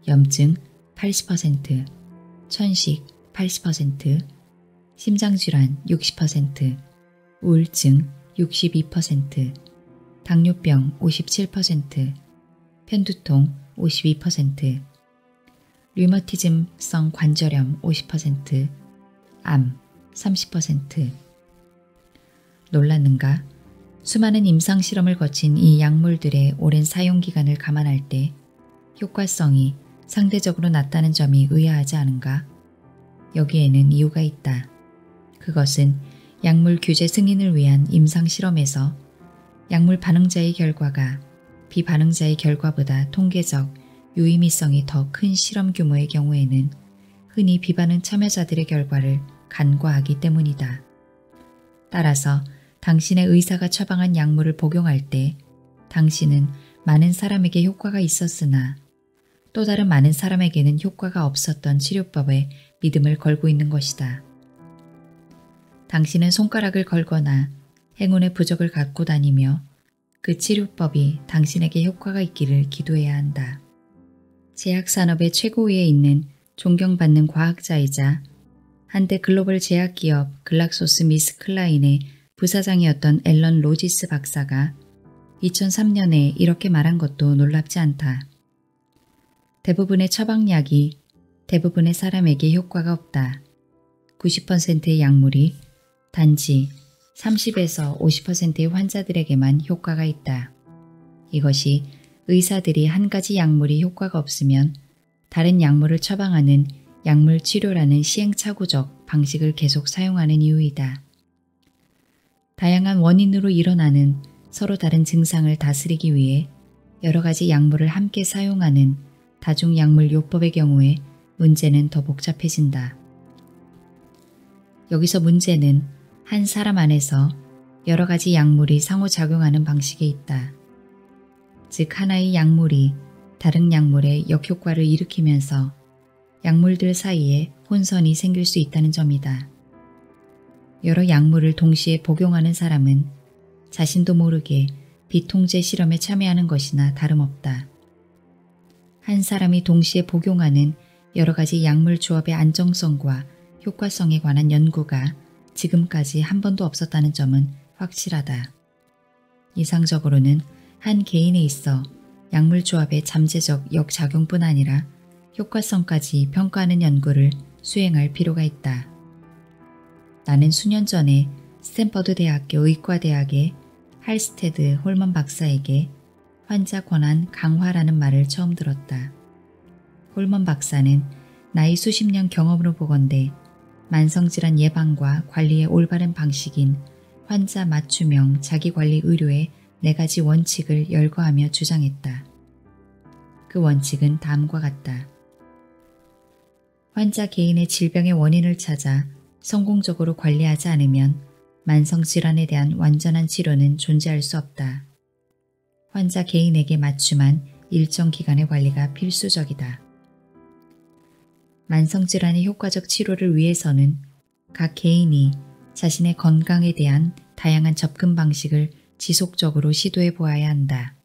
염증 80%, 천식 80%, 심장질환 60%, 우울증 62%, 당뇨병 57%, 편두통 52%, 류머티즘성 관절염 50%, 암 30%. 놀랐는가? 수많은 임상 실험을 거친 이 약물들의 오랜 사용 기간을 감안할 때 효과성이 상대적으로 낮다는 점이 의아하지 않은가? 여기에는 이유가 있다. 그것은 약물 규제 승인을 위한 임상 실험에서 약물 반응자의 결과가 비반응자의 결과보다 통계적 유의미성이 더 큰 실험 규모의 경우에는 흔히 비반응 참여자들의 결과를 간과하기 때문이다. 따라서 당신의 의사가 처방한 약물을 복용할 때 당신은 많은 사람에게 효과가 있었으나 또 다른 많은 사람에게는 효과가 없었던 치료법에 믿음을 걸고 있는 것이다. 당신은 손가락을 걸거나 행운의 부적을 갖고 다니며 그 치료법이 당신에게 효과가 있기를 기도해야 한다. 제약산업의 최고위에 있는 존경받는 과학자이자 한때 글로벌 제약기업 글락소스미스클라인의 부사장이었던 앨런 로지스 박사가 2003년에 이렇게 말한 것도 놀랍지 않다. 대부분의 처방약이 대부분의 사람에게 효과가 없다. 90%의 약물이 단지 30에서 50%의 환자들에게만 효과가 있다. 이것이 의사들이 한 가지 약물이 효과가 없으면 다른 약물을 처방하는 약물 치료라는 시행착오적 방식을 계속 사용하는 이유이다. 다양한 원인으로 일어나는 서로 다른 증상을 다스리기 위해 여러 가지 약물을 함께 사용하는 다중약물요법의 경우에 문제는 더 복잡해진다. 여기서 문제는 한 사람 안에서 여러 가지 약물이 상호작용하는 방식에 있다. 즉 하나의 약물이 다른 약물의 역효과를 일으키면서 약물들 사이에 혼선이 생길 수 있다는 점이다. 여러 약물을 동시에 복용하는 사람은 자신도 모르게 비통제 실험에 참여하는 것이나 다름없다. 한 사람이 동시에 복용하는 여러 가지 약물 조합의 안정성과 효과성에 관한 연구가 지금까지 한 번도 없었다는 점은 확실하다. 이상적으로는 한 개인에 있어 약물 조합의 잠재적 역작용뿐 아니라 효과성까지 평가하는 연구를 수행할 필요가 있다. 나는 수년 전에 스탠퍼드 대학교 의과대학의 할스테드 홀먼 박사에게 환자 권한 강화라는 말을 처음 들었다. 홀먼 박사는 나의 수십 년 경험으로 보건대 만성질환 예방과 관리의 올바른 방식인 환자 맞춤형 자기관리 의료의 4가지 원칙을 열거하며 주장했다. 그 원칙은 다음과 같다. 환자 개인의 질병의 원인을 찾아 성공적으로 관리하지 않으면 만성질환에 대한 완전한 치료는 존재할 수 없다. 환자 개인에게 맞춤한 일정 기간의 관리가 필수적이다. 만성질환의 효과적 치료를 위해서는 각 개인이 자신의 건강에 대한 다양한 접근 방식을 지속적으로 시도해 보아야 한다.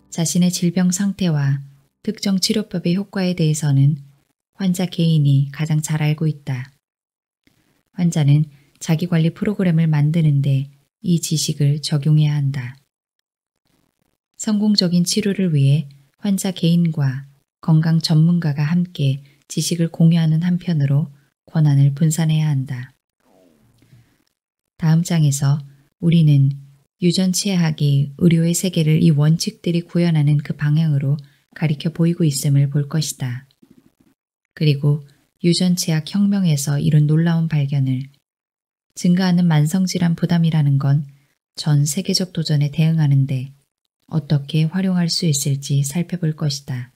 자신의 질병 상태와 특정 치료법의 효과에 대해서는 환자 개인이 가장 잘 알고 있다. 환자는 자기관리 프로그램을 만드는데 이 지식을 적용해야 한다. 성공적인 치료를 위해 환자 개인과 건강 전문가가 함께 지식을 공유하는 한편으로 권한을 분산해야 한다. 다음 장에서 우리는 유전체학이 의료의 세계를 이 원칙들이 구현하는 그 방향으로 가리켜 보이고 있음을 볼 것이다. 그리고 유전체학 혁명에서 이룬 놀라운 발견을 증가하는 만성질환 부담이라는 건 전 세계적 도전에 대응하는데 어떻게 활용할 수 있을지 살펴볼 것이다.